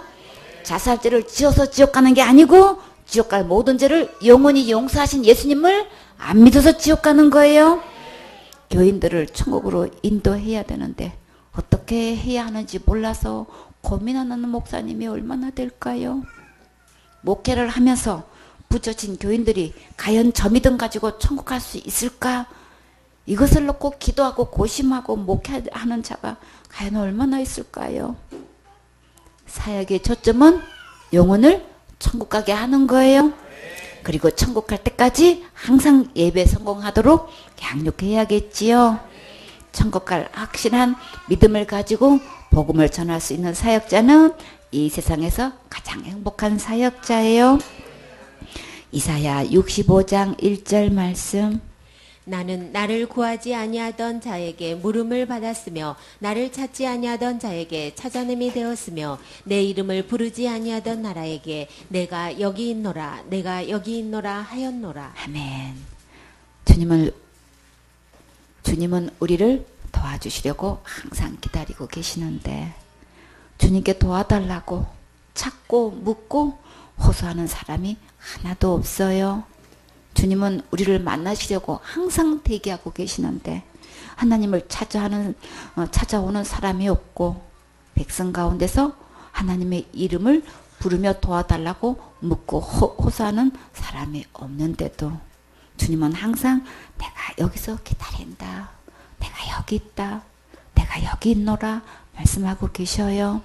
자살죄를 지어서 지옥 가는 게 아니고 지옥 갈 모든 죄를 영원히 용서하신 예수님을 안 믿어서 지옥 가는 거예요. 교인들을 천국으로 인도해야 되는데 어떻게 해야 하는지 몰라서 고민하는 목사님이 얼마나 될까요? 목회를 하면서 부처진 교인들이 과연 저 믿음 가지고 천국 갈 수 있을까? 이것을 놓고 기도하고 고심하고 목회하는 자가 과연 얼마나 있을까요? 사역의 초점은 영혼을 천국 가게 하는 거예요. 그리고 천국 갈 때까지 항상 예배 성공하도록 양육해야겠지요. 천국 갈 확실한 믿음을 가지고 복음을 전할 수 있는 사역자는 이 세상에서 가장 행복한 사역자예요. 이사야 65장 1절 말씀. 나는 나를 구하지 아니하던 자에게 물음을 받았으며 나를 찾지 아니하던 자에게 찾아냄이 되었으며 내 이름을 부르지 아니하던 나라에게 내가 여기 있노라 내가 여기 있노라 하였노라. 아멘. 주님은 우리를 도와주시려고 항상 기다리고 계시는데 주님께 도와달라고 찾고 묻고 호소하는 사람이 하나도 없어요. 주님은 우리를 만나시려고 항상 대기하고 계시는데 하나님을 찾아오는 사람이 없고 백성 가운데서 하나님의 이름을 부르며 도와달라고 묻고 호소하는 사람이 없는데도 주님은 항상 내가 여기서 기다린다. 내가 여기 있다. 내가 여기 있노라 말씀하고 계셔요.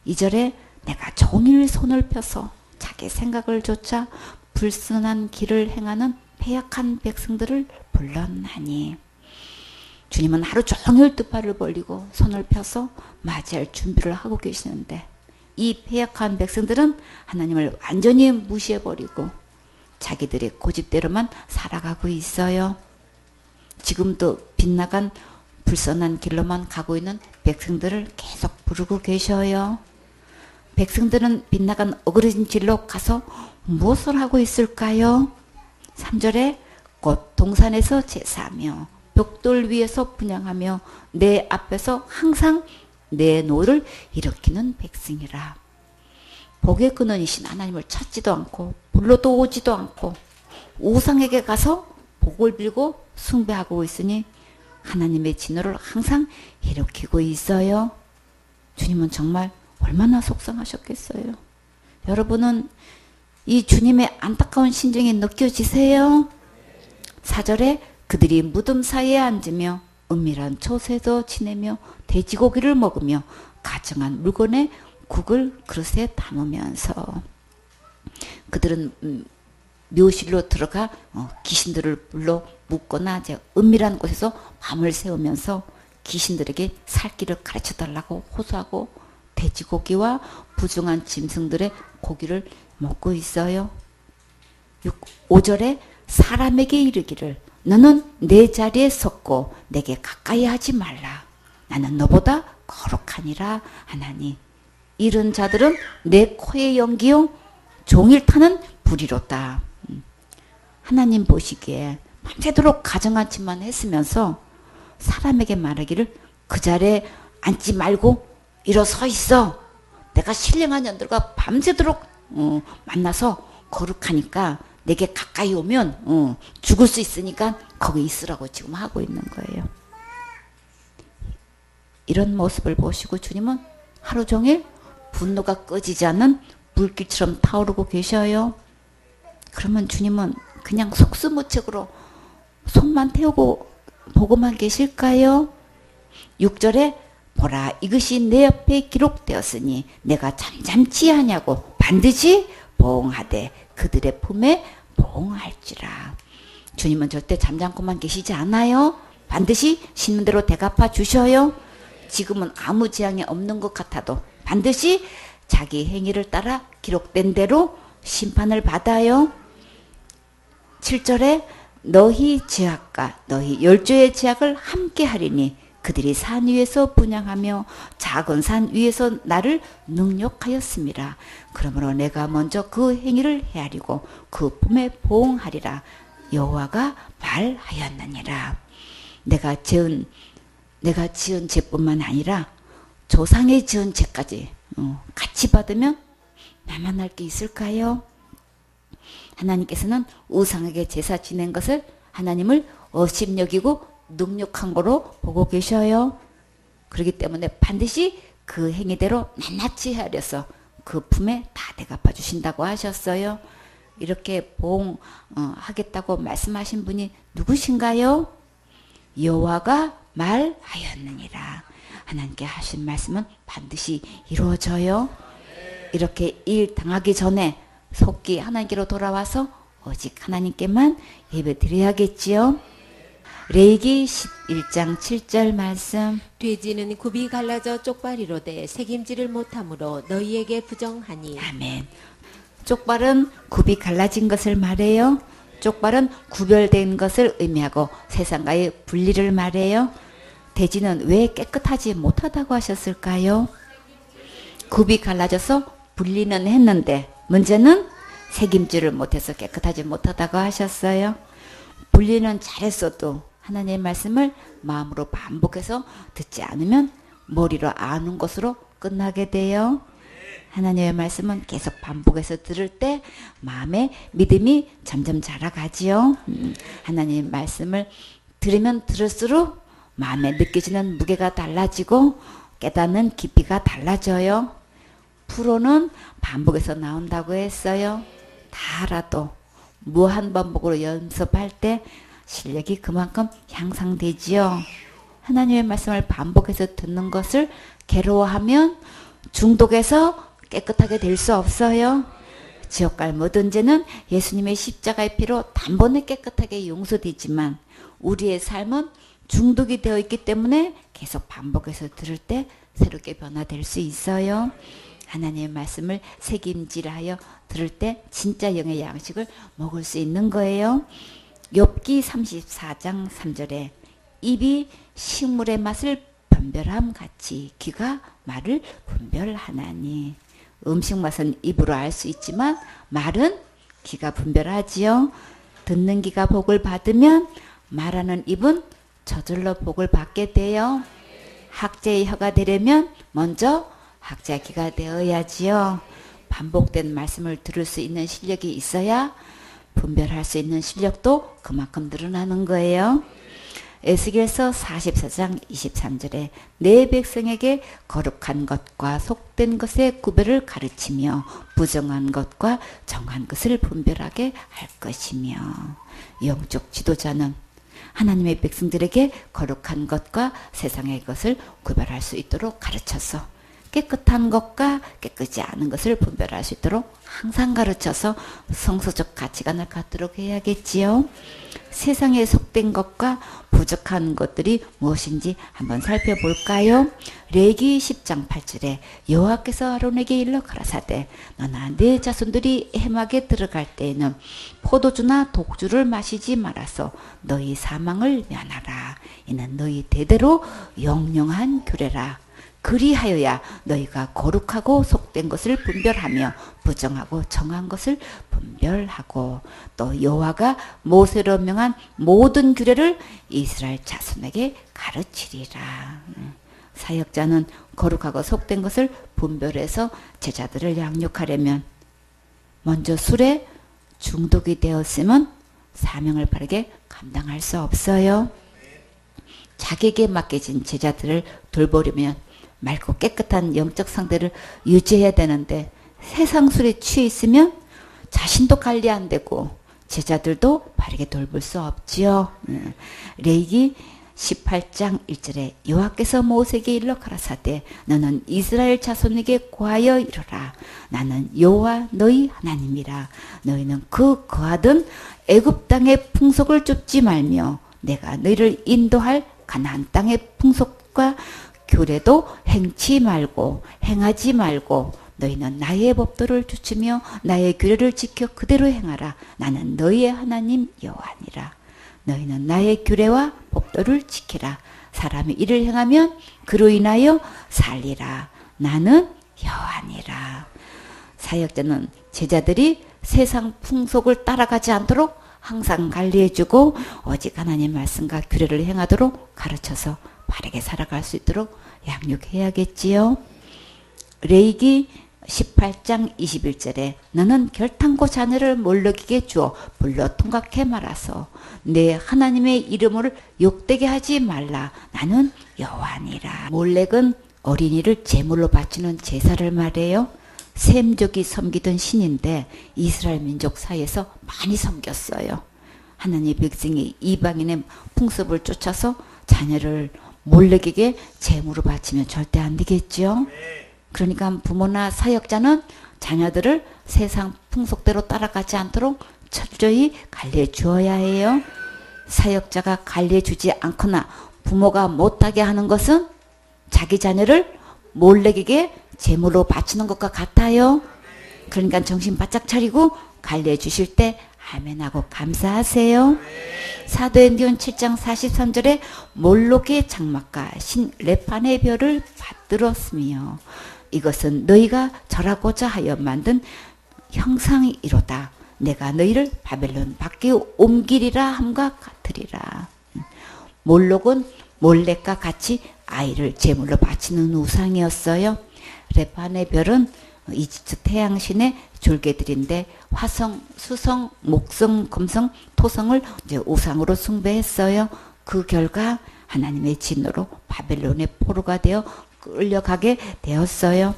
2절에 내가 종일 손을 펴서 자기 생각을 좇아 불순한 길을 행하는 패역한 백성들을 불렀나니. 주님은 하루 종일 두 팔을 벌리고 손을 펴서 맞이할 준비를 하고 계시는데 이 패역한 백성들은 하나님을 완전히 무시해버리고 자기들의 고집대로만 살아가고 있어요. 지금도 빗나간 불선한 길로만 가고 있는 백성들을 계속 부르고 계셔요. 백성들은 빗나간 어그러진 길로 가서 무엇을 하고 있을까요? 3절에 곧 동산에서 제사하며 벽돌 위에서 분향하며 내 앞에서 항상 내 노를 일으키는 백성이라. 복의 근원이신 하나님을 찾지도 않고 불러도 오지도 않고 우상에게 가서 복을 빌고 숭배하고 있으니 하나님의 진노를 항상 일으키고 있어요. 주님은 정말 얼마나 속상하셨겠어요. 여러분은 이 주님의 안타까운 심정이 느껴지세요? 4절에 그들이 무덤 사이에 앉으며 은밀한 초새도 지내며 돼지고기를 먹으며 가정한 물건에 국을 그릇에 담으면서 그들은 묘실로 들어가 귀신들을 불러 묶거나 이제 은밀한 곳에서 밤을 새우면서 귀신들에게 살 길을 가르쳐 달라고 호소하고 돼지고기와 부정한 짐승들의 고기를 먹고 있어요. 5절에 사람에게 이르기를 너는 내 자리에 섰고 내게 가까이 하지 말라. 나는 너보다 거룩하니라 하나니 이런 자들은 내 코의 연기요 종일 타는 불이로다. 하나님 보시기에 밤새도록 가정한짓만 했으면서 사람에게 말하기를 그 자리에 앉지 말고 일어서 있어. 내가 신령한 년들과 밤새도록 만나서 거룩하니까 내게 가까이 오면 죽을 수 있으니까 거기 있으라고 지금 하고 있는 거예요. 이런 모습을 보시고 주님은 하루 종일 분노가 꺼지지 않는 불길처럼 타오르고 계셔요. 그러면 주님은 그냥 속수무책으로 속만 태우고 보고만 계실까요? 6절에 보라 이것이 내 옆에 기록되었으니 내가 잠잠치 하냐고 반드시 보응하되 그들의 품에 보응할지라. 주님은 절대 잠잠고만 계시지 않아요. 반드시 신문대로 대갚아 주셔요. 지금은 아무 재앙이 없는 것 같아도 반드시 자기 행위를 따라 기록된 대로 심판을 받아요. 7절에 너희 죄악과 너희 열조의 죄악을 함께 하리니 그들이 산 위에서 분향하며 작은 산 위에서 나를 능욕하였음이라. 그러므로 내가 먼저 그 행위를 헤아리고 그 품에 보응하리라. 여호와가 말하였느니라. 내가 지은 죄뿐만 아니라 조상의 지은 죄까지 같이 받으면 나만 할 게 있을까요? 하나님께서는 우상에게 제사 지낸 것을 하나님을 업신여기고 능욕한 거로 보고 계셔요. 그렇기 때문에 반드시 그 행위대로 낱낱이 헤아려서 그 품에 다 대갚아 주신다고 하셨어요. 이렇게 보응하겠다고 말씀하신 분이 누구신가요? 여호와가 말하였느니라. 하나님께 하신 말씀은 반드시 이루어져요. 이렇게 일 당하기 전에 속히 하나님께로 돌아와서 오직 하나님께만 예배 드려야겠지요. 레위기 11장 7절 말씀. 돼지는 굽이 갈라져 쪽발이로 돼 새김질을 못하므로 너희에게 부정하니. 아멘. 쪽발은 굽이 갈라진 것을 말해요. 쪽발은 구별된 것을 의미하고 세상과의 분리를 말해요. 돼지는 왜 깨끗하지 못하다고 하셨을까요? 굽이 갈라져서 분리는 했는데 문제는 새김질을 못해서 깨끗하지 못하다고 하셨어요. 분리는 잘했어도 하나님의 말씀을 마음으로 반복해서 듣지 않으면 머리로 아는 것으로 끝나게 돼요. 하나님의 말씀은 계속 반복해서 들을 때 마음의 믿음이 점점 자라가지요. 하나님의 말씀을 들으면 들을수록 마음에 느껴지는 무게가 달라지고 깨닫는 깊이가 달라져요. 프로는 반복해서 나온다고 했어요. 다 알아도 무한반복으로 연습할 때 실력이 그만큼 향상되지요. 하나님의 말씀을 반복해서 듣는 것을 괴로워하면 중독해서 깨끗하게 될 수 없어요. 지옥 갈 모든 죄는 예수님의 십자가의 피로 단번에 깨끗하게 용서되지만 우리의 삶은 중독이 되어 있기 때문에 계속 반복해서 들을 때 새롭게 변화될 수 있어요. 하나님의 말씀을 새김질하여 들을 때 진짜 영의 양식을 먹을 수 있는 거예요. 욥기 34장 3절에 입이 식물의 맛을 분별함 같이 귀가 말을 분별하나니. 음식 맛은 입으로 알 수 있지만 말은 귀가 분별하지요. 듣는 귀가 복을 받으면 말하는 입은 저절로 복을 받게 돼요. 학자의 혀가 되려면 먼저 학자 귀가 되어야지요. 반복된 말씀을 들을 수 있는 실력이 있어야 분별할 수 있는 실력도 그만큼 늘어나는 거예요. 에스겔서 44장 23절에 내 백성에게 거룩한 것과 속된 것의 구별을 가르치며 부정한 것과 정한 것을 분별하게 할 것이며, 영적 지도자는 하나님의 백성들에게 거룩한 것과 세상의 것을 구별할 수 있도록 가르쳐서 깨끗한 것과 깨끗지 않은 것을 분별할 수 있도록 항상 가르쳐서 성서적 가치관을 갖도록 해야겠지요. 세상에 속된 것과 부족한 것들이 무엇인지 한번 살펴볼까요? 레위기 10장 8절에 여호와께서 아론에게 일러 가라사대 너나 네 자손들이 해막에 들어갈 때에는 포도주나 독주를 마시지 말아서 너희 사망을 면하라. 이는 너희 대대로 영영한 규례라. 그리하여야 너희가 거룩하고 속된 것을 분별하며 부정하고 정한 것을 분별하고, 또 여호와가 모세로 명한 모든 규례를 이스라엘 자손에게 가르치리라. 사역자는 거룩하고 속된 것을 분별해서 제자들을 양육하려면 먼저 술에 중독이 되었으면 사명을 바르게 감당할 수 없어요. 자기에게 맡겨진 제자들을 돌보려면 맑고 깨끗한 영적 상태를 유지해야 되는데, 세상 술에 취해 있으면 자신도 관리 안 되고 제자들도 바르게 돌볼 수 없지요. 레위기 18장 1절에 여호와께서 모세에게 일러 가라사대 너는 이스라엘 자손에게 고하여 이르라. 나는 여호와 너희 하나님이라. 너희는 그 거하던 애굽 땅의 풍속을 쫓지 말며 내가 너희를 인도할 가나안 땅의 풍속과 규례도 행치 말고 행하지 말고 너희는 나의 법도를 쫓으며 나의 규례를 지켜 그대로 행하라. 나는 너희의 하나님 여호와니라. 너희는 나의 규례와 법도를 지키라. 사람이 이를 행하면 그로 인하여 살리라. 나는 여호와니라. 사역자는 제자들이 세상 풍속을 따라가지 않도록 항상 관리해주고 오직 하나님 말씀과 규례를 행하도록 가르쳐서 바르게 살아갈 수 있도록 양육해야겠지요. 레위기 18장 21절에 너는 결탄고 자녀를 몰록에게 주어 불러 통각해 말아서 내 하나님의 이름을 욕되게 하지 말라. 나는 여호와니라. 몰렉은 어린이를 제물로 바치는 제사를 말해요. 셈족이 섬기던 신인데 이스라엘 민족 사이에서 많이 섬겼어요. 하나님의 백성이 이방인의 풍습을 쫓아서 자녀를 몰렉에게 제물로 바치면 절대 안 되겠죠. 그러니까 부모나 사역자는 자녀들을 세상 풍속대로 따라가지 않도록 철저히 관리해 주어야 해요. 사역자가 관리해 주지 않거나 부모가 못하게 하는 것은 자기 자녀를 몰렉에게 제물로 바치는 것과 같아요. 그러니까 정신 바짝 차리고 관리해 주실 때 아멘하고 감사하세요. 사도행전 7장 43절에 몰록의 장막과 신 레판의 별을 받들었으며 이것은 너희가 절하고자 하여 만든 형상이로다. 내가 너희를 바벨론 밖에 옮기리라 함과 같으리라. 몰록은 몰렉과 같이 아이를 제물로 바치는 우상이었어요. 레판의 별은 이집트 태양신의 졸개들인데 화성, 수성, 목성, 금성, 토성을 이제 우상으로 숭배했어요. 그 결과 하나님의 진노로 바벨론의 포로가 되어 끌려가게 되었어요.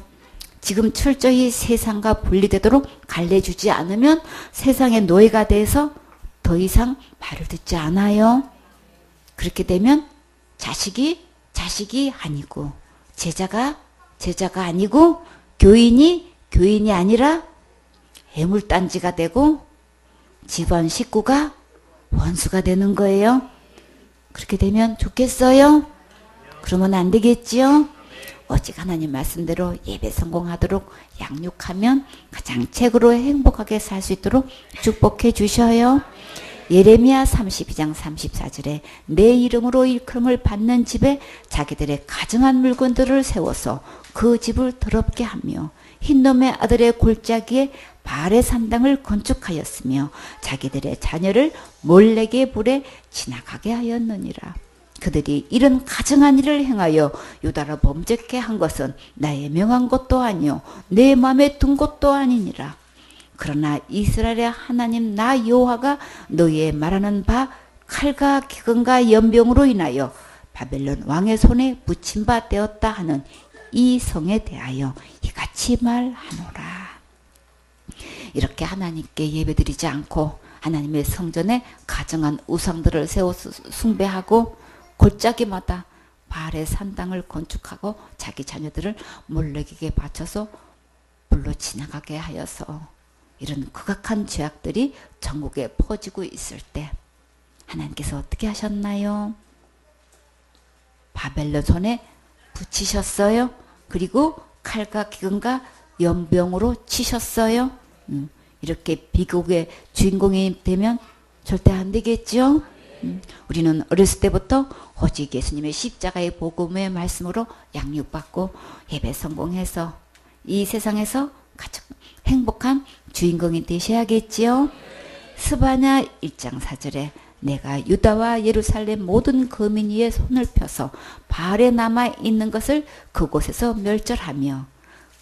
지금 철저히 세상과 분리되도록 갈래주지 않으면 세상의 노예가 돼서 더 이상 말을 듣지 않아요. 그렇게 되면 자식이 아니고 제자가 아니고 교인이 아니라 애물단지가 되고 집안 식구가 원수가 되는 거예요. 그렇게 되면 좋겠어요? 그러면 안 되겠지요? 오직 하나님 말씀대로 예배 성공하도록 양육하면 가장 최고로 행복하게 살 수 있도록 축복해 주셔요. 예레미야 32장 34절에 내 이름으로 일컬음을 받는 집에 자기들의 가증한 물건들을 세워서 그 집을 더럽게 하며 흰놈의 아들의 골짜기에 바알의 산당을 건축하였으며 자기들의 자녀를 몰렉의 불에 지나가게 하였느니라. 그들이 이런 가증한 일을 행하여 유다로 범죄케 한 것은 나의 명한 것도 아니요 내 마음에 둔 것도 아니니라. 그러나 이스라엘의 하나님 나 여호와가 너희의 말하는 바 칼과 기근과 연병으로 인하여 바벨론 왕의 손에 붙임 바 되었다 하는 이 성에 대하여 이같이 말하노라. 이렇게 하나님께 예배드리지 않고 하나님의 성전에 가정한 우상들을 세워 숭배하고 골짜기마다 바알의 산당을 건축하고 자기 자녀들을 몰렉에게 바쳐서 불로 지나가게 하여서 이런 극악한 죄악들이 전국에 퍼지고 있을 때 하나님께서 어떻게 하셨나요? 바벨론 손에 붙이셨어요. 그리고 칼과 기근과 연병으로 치셨어요. 이렇게 비극의 주인공이 되면 절대 안 되겠죠. 우리는 어렸을 때부터 오직 예수님의 십자가의 복음의 말씀으로 양육받고 예배 성공해서 이 세상에서 가장 행복한 주인공이 되셔야겠지요. 스바냐 1장 4절에 내가 유다와 예루살렘 모든 거민 위에 손을 펴서 바알에 남아있는 것을 그곳에서 멸절하며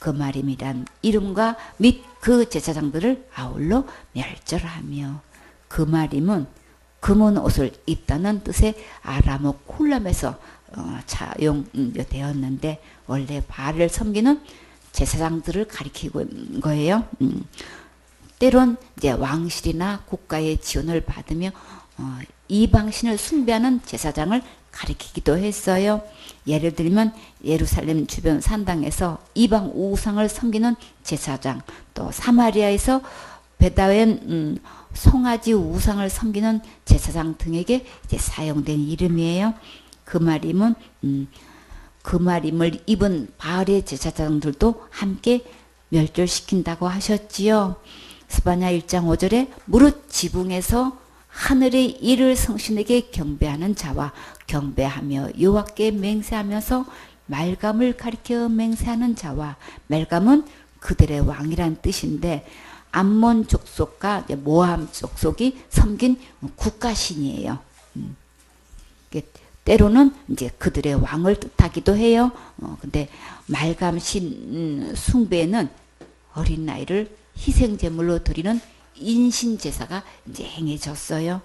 그 말임이란 이름과 및 그 제사장들을 아울러 멸절하며 그 말임은 금은 옷을 입다는 뜻의 아람어 콜람에서 차용되었는데 원래 바알을 섬기는 제사장들을 가리키고 있는 거예요. 때론 이제 왕실이나 국가의 지원을 받으며 이방신을 숭배하는 제사장을 가리키기도 했어요. 예를 들면 예루살렘 주변 산당에서 이방 우상을 섬기는 제사장, 또 사마리아에서 베다웬 송아지 우상을 섬기는 제사장 등에게 이제 사용된 이름이에요. 그 말임을 입은 바알의 제사장들도 함께 멸절시킨다고 하셨지요. 스바냐 1장 5절에 무릇 지붕에서 하늘의 이를 성신에게 경배하는 자와 경배하며 여호와께 맹세하면서 말감을 가리켜 맹세하는 자와 말감은 그들의 왕이란 뜻인데 암몬 족속과 모함 족속이 섬긴 국가신이에요. 때로는 이제 그들의 왕을 뜻하기도 해요. 근데 말감신 숭배는 어린 나이를 희생제물로 드리는 인신제사가 이제 행해졌어요.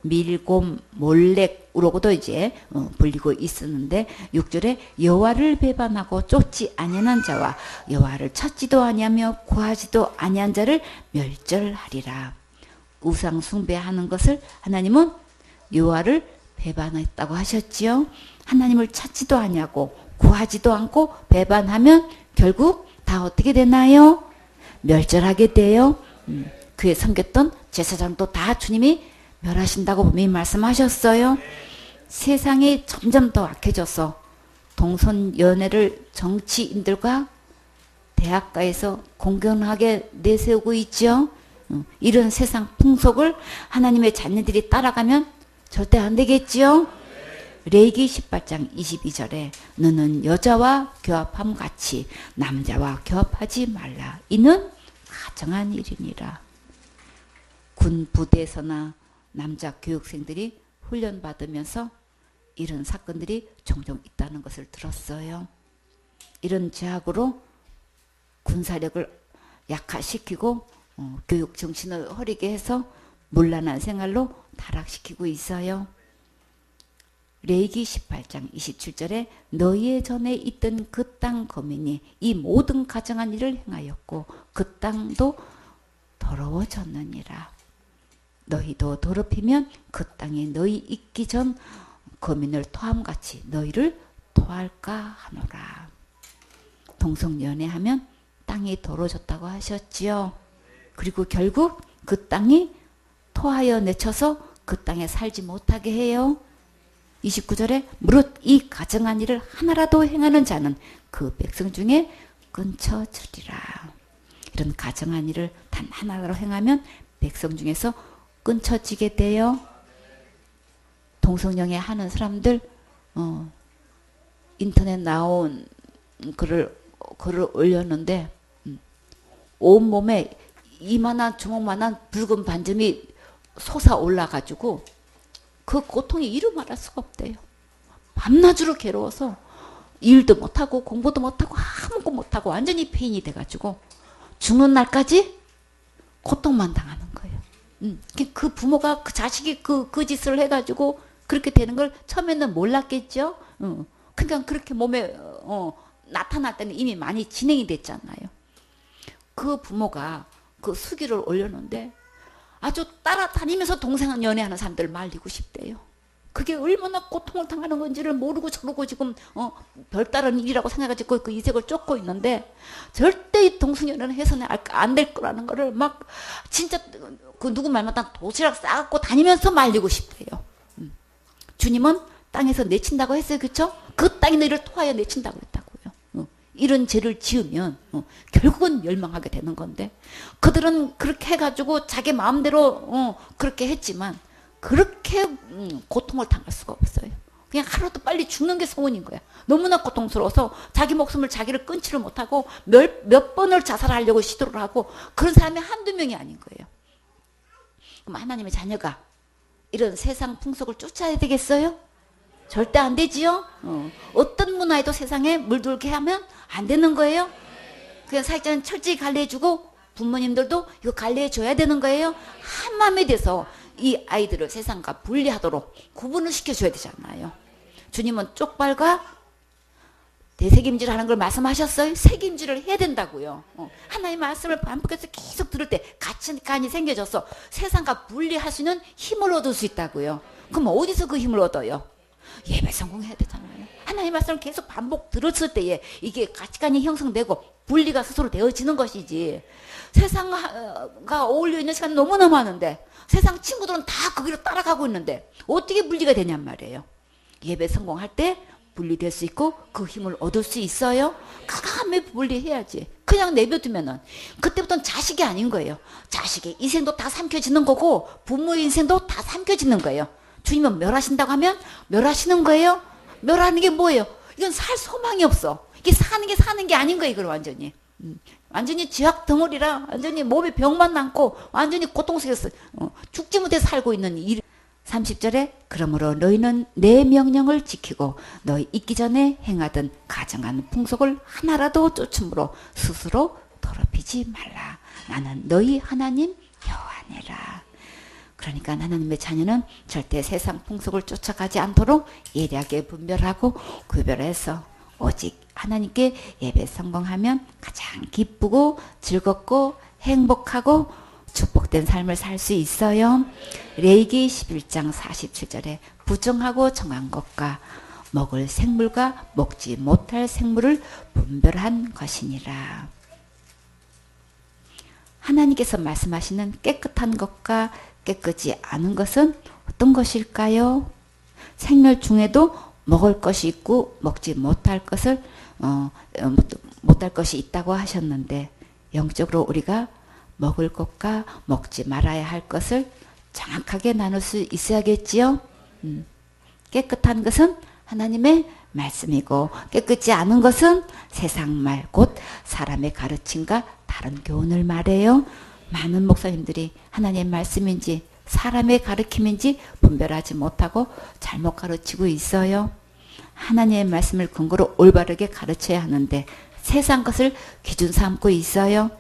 밀곰, 몰렉으로도 이제 불리고 있었는데 6절에 여호와를 배반하고 쫓지 아니하는 자와 여호와를 찾지도 아니하며 구하지도 아니한 자를 멸절하리라. 우상 숭배하는 것을 하나님은 여호와를 배반했다고 하셨지요. 하나님을 찾지도 아니하고 구하지도 않고 배반하면 결국 다 어떻게 되나요? 멸절하게 돼요. 그에 섬겼던 제사장도 다 주님이 멸하신다고 분명히 말씀하셨어요. 세상이 점점 더 악해져서 동성연애를 정치인들과 대학가에서 공경하게 내세우고 있죠. 이런 세상 풍속을 하나님의 자녀들이 따라가면 절대 안 되겠지요. 레위기 18장 22절에 너는 여자와 교합함 같이 남자와 교합하지 말라. 이는 가정한 일이니라. 군 부대에서나 남자 교육생들이 훈련받으면서 이런 사건들이 종종 있다는 것을 들었어요. 이런 죄악으로 군사력을 약화시키고 교육 정신을 흐리게 해서 문란한 생활로 타락시키고 있어요. 레위기 18장 27절에 너희의 전에 있던 그 땅 거민이 이 모든 가정한 일을 행하였고 그 땅도 더러워졌느니라. 너희도 더럽히면 그 땅에 너희 있기 전 거민을 토함같이 너희를 토할까 하노라. 동성연애하면 땅이 더러워졌다고 하셨지요. 그리고 결국 그 땅이 토하여 내쳐서 그 땅에 살지 못하게 해요. 29절에 무릇 이 가정한 일을 하나라도 행하는 자는 그 백성 중에 끊쳐지리라. 이런 가정한 일을 단 하나로 행하면 백성 중에서 끊쳐지게 돼요. 동성연애 하는 사람들 인터넷 나온 글을 올렸는데 온몸에 이만한 주먹만한 붉은 반점이 솟아 올라가지고 그 고통이 이루 말할 수가 없대요. 밤낮으로 괴로워서 일도 못하고 공부도 못하고 아무것도 못하고 완전히 폐인이 돼가지고 죽는 날까지 고통만 당하는 거예요. 그 부모가 그 자식이 그 짓을 해가지고 그렇게 되는 걸 처음에는 몰랐겠죠. 그러니까 그렇게 몸에 나타날 때는 이미 많이 진행이 됐잖아요. 그 부모가 그 수기를 올렸는데 아주 따라다니면서 동생 연애하는 사람들을 말리고 싶대요. 그게 얼마나 고통을 당하는 건지를 모르고 저러고 지금 별다른 일이라고 생각해가지고 그 이색을 쫓고 있는데 절대 이 동승연애는 해서는 안 될 거라는 거를 막 진짜 그 누구 말마다 도시락 싸갖고 다니면서 말리고 싶대요. 주님은 땅에서 내친다고 했어요. 그쵸? 그 땅의 너희를 토하여 내친다고 했다고요. 이런 죄를 지으면 결국은 멸망하게 되는 건데 그들은 그렇게 해가지고 자기 마음대로 그렇게 했지만 그렇게 고통을 당할 수가 없어요. 그냥 하루도 빨리 죽는 게 소원인 거야. 너무나 고통스러워서 자기 목숨을 자기를 끊지를 못하고 몇 번을 자살하려고 시도를 하고 그런 사람이 한두 명이 아닌 거예요. 그럼 하나님의 자녀가 이런 세상 풍속을 쫓아야 되겠어요? 절대 안 되지요. 어떤 문화에도 세상에 물들게 하면 안 되는 거예요. 그냥 사역자는 철저히 관리해주고 부모님들도 이거 관리해줘야 되는 거예요. 한 마음에 돼서 이 아이들을 세상과 분리하도록 구분을 시켜줘야 되잖아요. 주님은 쪽발과 대책임질하는 걸 말씀하셨어요. 책임질을 해야 된다고요. 하나님의 말씀을 반복해서 계속 들을 때 가치관이 생겨져서 세상과 분리할 수 있는 힘을 얻을 수 있다고요. 그럼 어디서 그 힘을 얻어요? 예배 성공해야 되잖아요. 하나님의 말씀을 계속 반복 들었을 때에 이게 가치관이 형성되고 분리가 스스로 되어지는 것이지. 세상과 어울려 있는 시간이 너무나 많은데 세상 친구들은 다 거기로 따라가고 있는데 어떻게 분리가 되냔 말이에요. 예배 성공할 때 분리될 수 있고 그 힘을 얻을 수 있어요. 과감히 분리해야지. 그냥 내버두면은 그때부터는 자식이 아닌 거예요. 자식의 인생도 다 삼켜지는 거고 부모의 인생도 다 삼켜지는 거예요. 주님은 멸하신다고 하면 멸하시는 거예요. 멸하는 게 뭐예요? 이건 살 소망이 없어. 이게 사는 게 아닌 거예요. 이걸 완전히. 완전히 지학 덩어리라 완전히 몸에 병만 남고 완전히 고통 속에서 죽지 못해 살고 있는 일. 30절에 그러므로 너희는 내 명령을 지키고 너희 있기 전에 행하던 가증한 풍속을 하나라도 쫓음으로 스스로 더럽히지 말라. 나는 너희 하나님 여호와니라. 그러니까 하나님의 자녀는 절대 세상 풍속을 쫓아가지 않도록 예리하게 분별하고 구별해서 오직 하나님께 예배 성공하면 가장 기쁘고 즐겁고 행복하고 축복된 삶을 살 수 있어요. 레위기 11장 47절에 부정하고 정한 것과 먹을 생물과 먹지 못할 생물을 분별한 것이니라. 하나님께서 말씀하시는 깨끗한 것과 깨끗지 않은 것은 어떤 것일까요? 생멸 중에도 먹을 것이 있고 먹지 못할 것을 못할 것이 있다고 하셨는데 영적으로 우리가 먹을 것과 먹지 말아야 할 것을 정확하게 나눌 수 있어야겠지요. 깨끗한 것은 하나님의 말씀이고 깨끗지 않은 것은 세상 말 곧 사람의 가르침과 다른 교훈을 말해요. 많은 목사님들이 하나님의 말씀인지 사람의 가르침인지 분별하지 못하고 잘못 가르치고 있어요. 하나님의 말씀을 근거로 올바르게 가르쳐야 하는데 세상 것을 기준 삼고 있어요.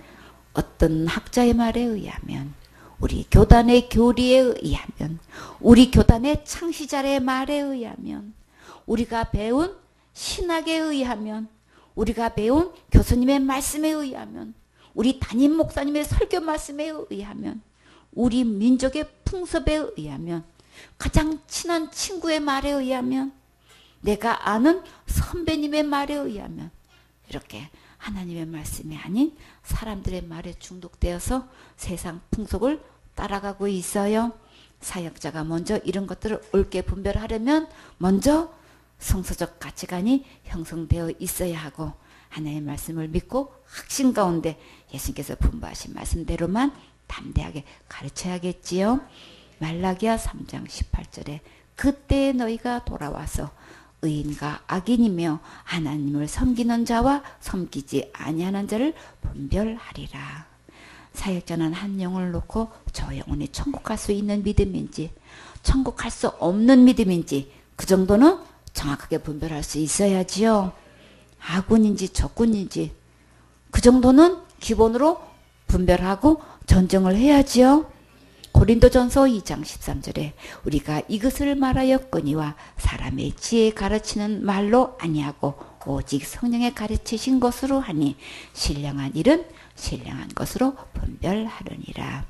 어떤 학자의 말에 의하면 우리 교단의 교리에 의하면 우리 교단의 창시자의 말에 의하면 우리가 배운 신학에 의하면 우리가 배운 교수님의 말씀에 의하면 우리 담임 목사님의 설교 말씀에 의하면 우리 민족의 풍습에 의하면 가장 친한 친구의 말에 의하면 내가 아는 선배님의 말에 의하면 이렇게 하나님의 말씀이 아닌 사람들의 말에 중독되어서 세상 풍속을 따라가고 있어요. 사역자가 먼저 이런 것들을 옳게 분별하려면 먼저 성서적 가치관이 형성되어 있어야 하고 하나님의 말씀을 믿고 확신 가운데 예수님께서 분부하신 말씀대로만 담대하게 가르쳐야겠지요. 말라기야 3장 18절에 그때 너희가 돌아와서 의인과 악인이며 하나님을 섬기는 자와 섬기지 아니하는 자를 분별하리라. 사역자는 한 영혼을 놓고 저 영혼이 천국 갈 수 있는 믿음인지 천국 갈 수 없는 믿음인지 그 정도는 정확하게 분별할 수 있어야지요. 아군인지 적군인지 그 정도는 기본으로 분별하고 전쟁을 해야지요. 고린도전서 2장 13절에 우리가 이것을 말하였거니와 사람의 지혜 가르치는 말로 아니하고 오직 성령의 가르치신 것으로 하니 신령한 일은 신령한 것으로 분별하느니라.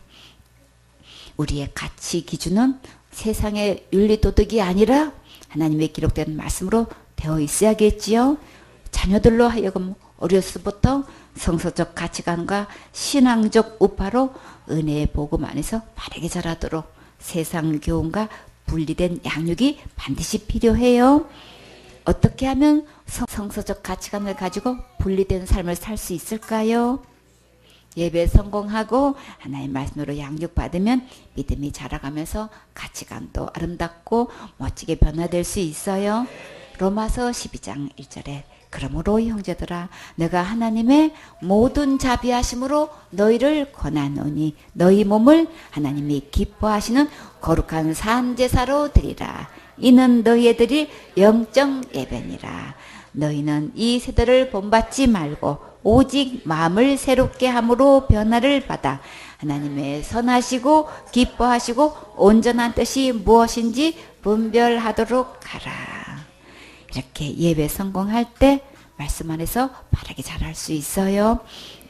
우리의 가치 기준은 세상의 윤리도덕이 아니라 하나님의 기록된 말씀으로 되어 있어야겠지요. 자녀들로 하여금 어려서부터 성서적 가치관과 신앙적 우파로 은혜의 복음 안에서 바르게 자라도록 세상 교훈과 분리된 양육이 반드시 필요해요. 어떻게 하면 성서적 가치관을 가지고 분리된 삶을 살 수 있을까요? 예배 성공하고 하나님의 말씀으로 양육받으면 믿음이 자라가면서 가치관도 아름답고 멋지게 변화될 수 있어요. 로마서 12장 1절에 그러므로 형제들아 내가 하나님의 모든 자비하심으로 너희를 권하노니 너희 몸을 하나님이 기뻐하시는 거룩한 산제사로 드리라. 이는 너희의 드릴 영적 예배니라. 너희는 이 세대를 본받지 말고 오직 마음을 새롭게 함으로 변화를 받아 하나님의 선하시고 기뻐하시고 온전한 뜻이 무엇인지 분별하도록 하라. 이렇게 예배 성공할 때 말씀 안에서 바르게 자랄 수 있어요.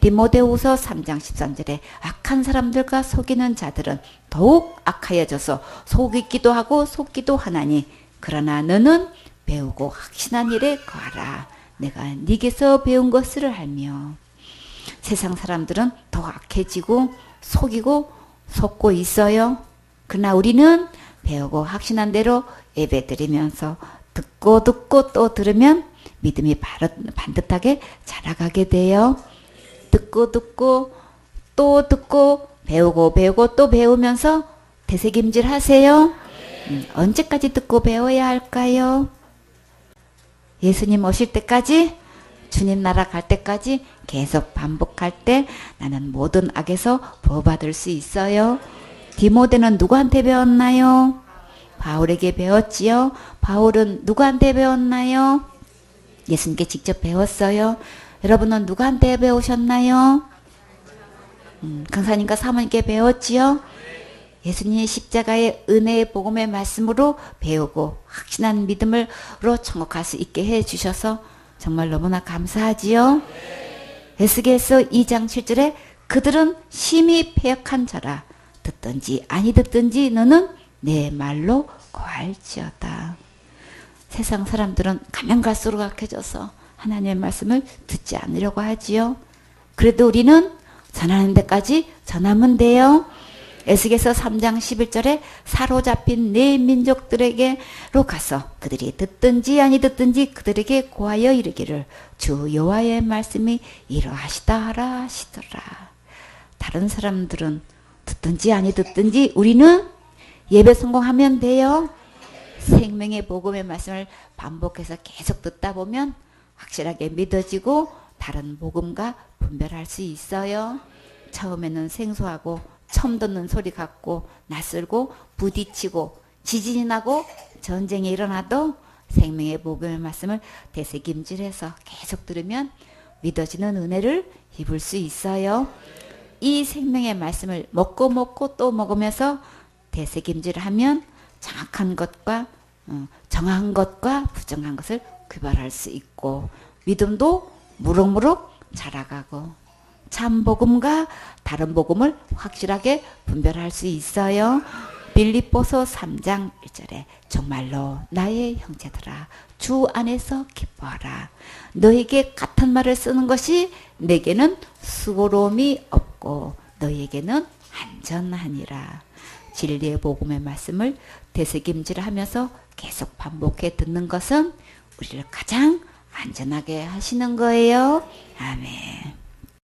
디모데후서 3장 13절에 악한 사람들과 속이는 자들은 더욱 악하여져서 속이기도 하고 속기도 하나니 그러나 너는 배우고 확신한 일에 거하라. 내가 네게서 배운 것을 알며. 세상 사람들은 더 악해지고 속이고 속고 있어요. 그러나 우리는 배우고 확신한 대로 예배 드리면서 듣고 또 들으면 믿음이 반듯하게 자라가게 돼요. 듣고 또 듣고 배우고 또 배우면서 되새김질 하세요. 언제까지 듣고 배워야 할까요? 예수님 오실 때까지, 주님 나라 갈 때까지 계속 반복할 때 나는 모든 악에서 보호받을 수 있어요. 디모데는 누구한테 배웠나요? 바울에게 배웠지요. 바울은 누구한테 배웠나요? 예수님께 직접 배웠어요. 여러분은 누구한테 배우셨나요? 강사님과 사모님께 배웠지요. 예수님의 십자가의 은혜의 복음의 말씀으로 배우고 확신한 믿음으로 천국할 수 있게 해주셔서 정말 너무나 감사하지요. 에스겔서 2장 7절에 그들은 심히 패역한 자라 듣든지 아니 듣든지 너는 내 말로 고할지어다. 세상 사람들은 가면 갈수록 악해져서 하나님의 말씀을 듣지 않으려고 하지요. 그래도 우리는 전하는 데까지 전하면 돼요. 에스겔서 3장 11절에 사로잡힌 네 민족들에게로 가서 그들이 듣든지 아니 듣든지 그들에게 고하여 이르기를 주 여호와의 말씀이 이러하시다 하라 하시더라. 다른 사람들은 듣든지 아니 듣든지 우리는 예배 성공하면 돼요. 생명의 복음의 말씀을 반복해서 계속 듣다 보면 확실하게 믿어지고 다른 복음과 분별할 수 있어요. 처음에는 생소하고 처음 듣는 소리 같고 낯설고 부딪히고 지진이 나고 전쟁이 일어나도 생명의 복음의 말씀을 되새김질해서 계속 들으면 믿어지는 은혜를 입을 수 있어요. 이 생명의 말씀을 먹고 또 먹으면서 되새김질하면 정확한 것과 정한 것과 부정한 것을 구별할 수 있고 믿음도 무럭무럭 자라가고 참 복음과 다른 복음을 확실하게 분별할 수 있어요. 빌립보서 3장 1절에 정말로 나의 형제들아 주 안에서 기뻐하라. 너에게 같은 말을 쓰는 것이 내게는 수고로움이 없고 너에게는 안전하니라. 진리의 복음의 말씀을 되새김질하면서 계속 반복해 듣는 것은 우리를 가장 안전하게 하시는 거예요. 아멘.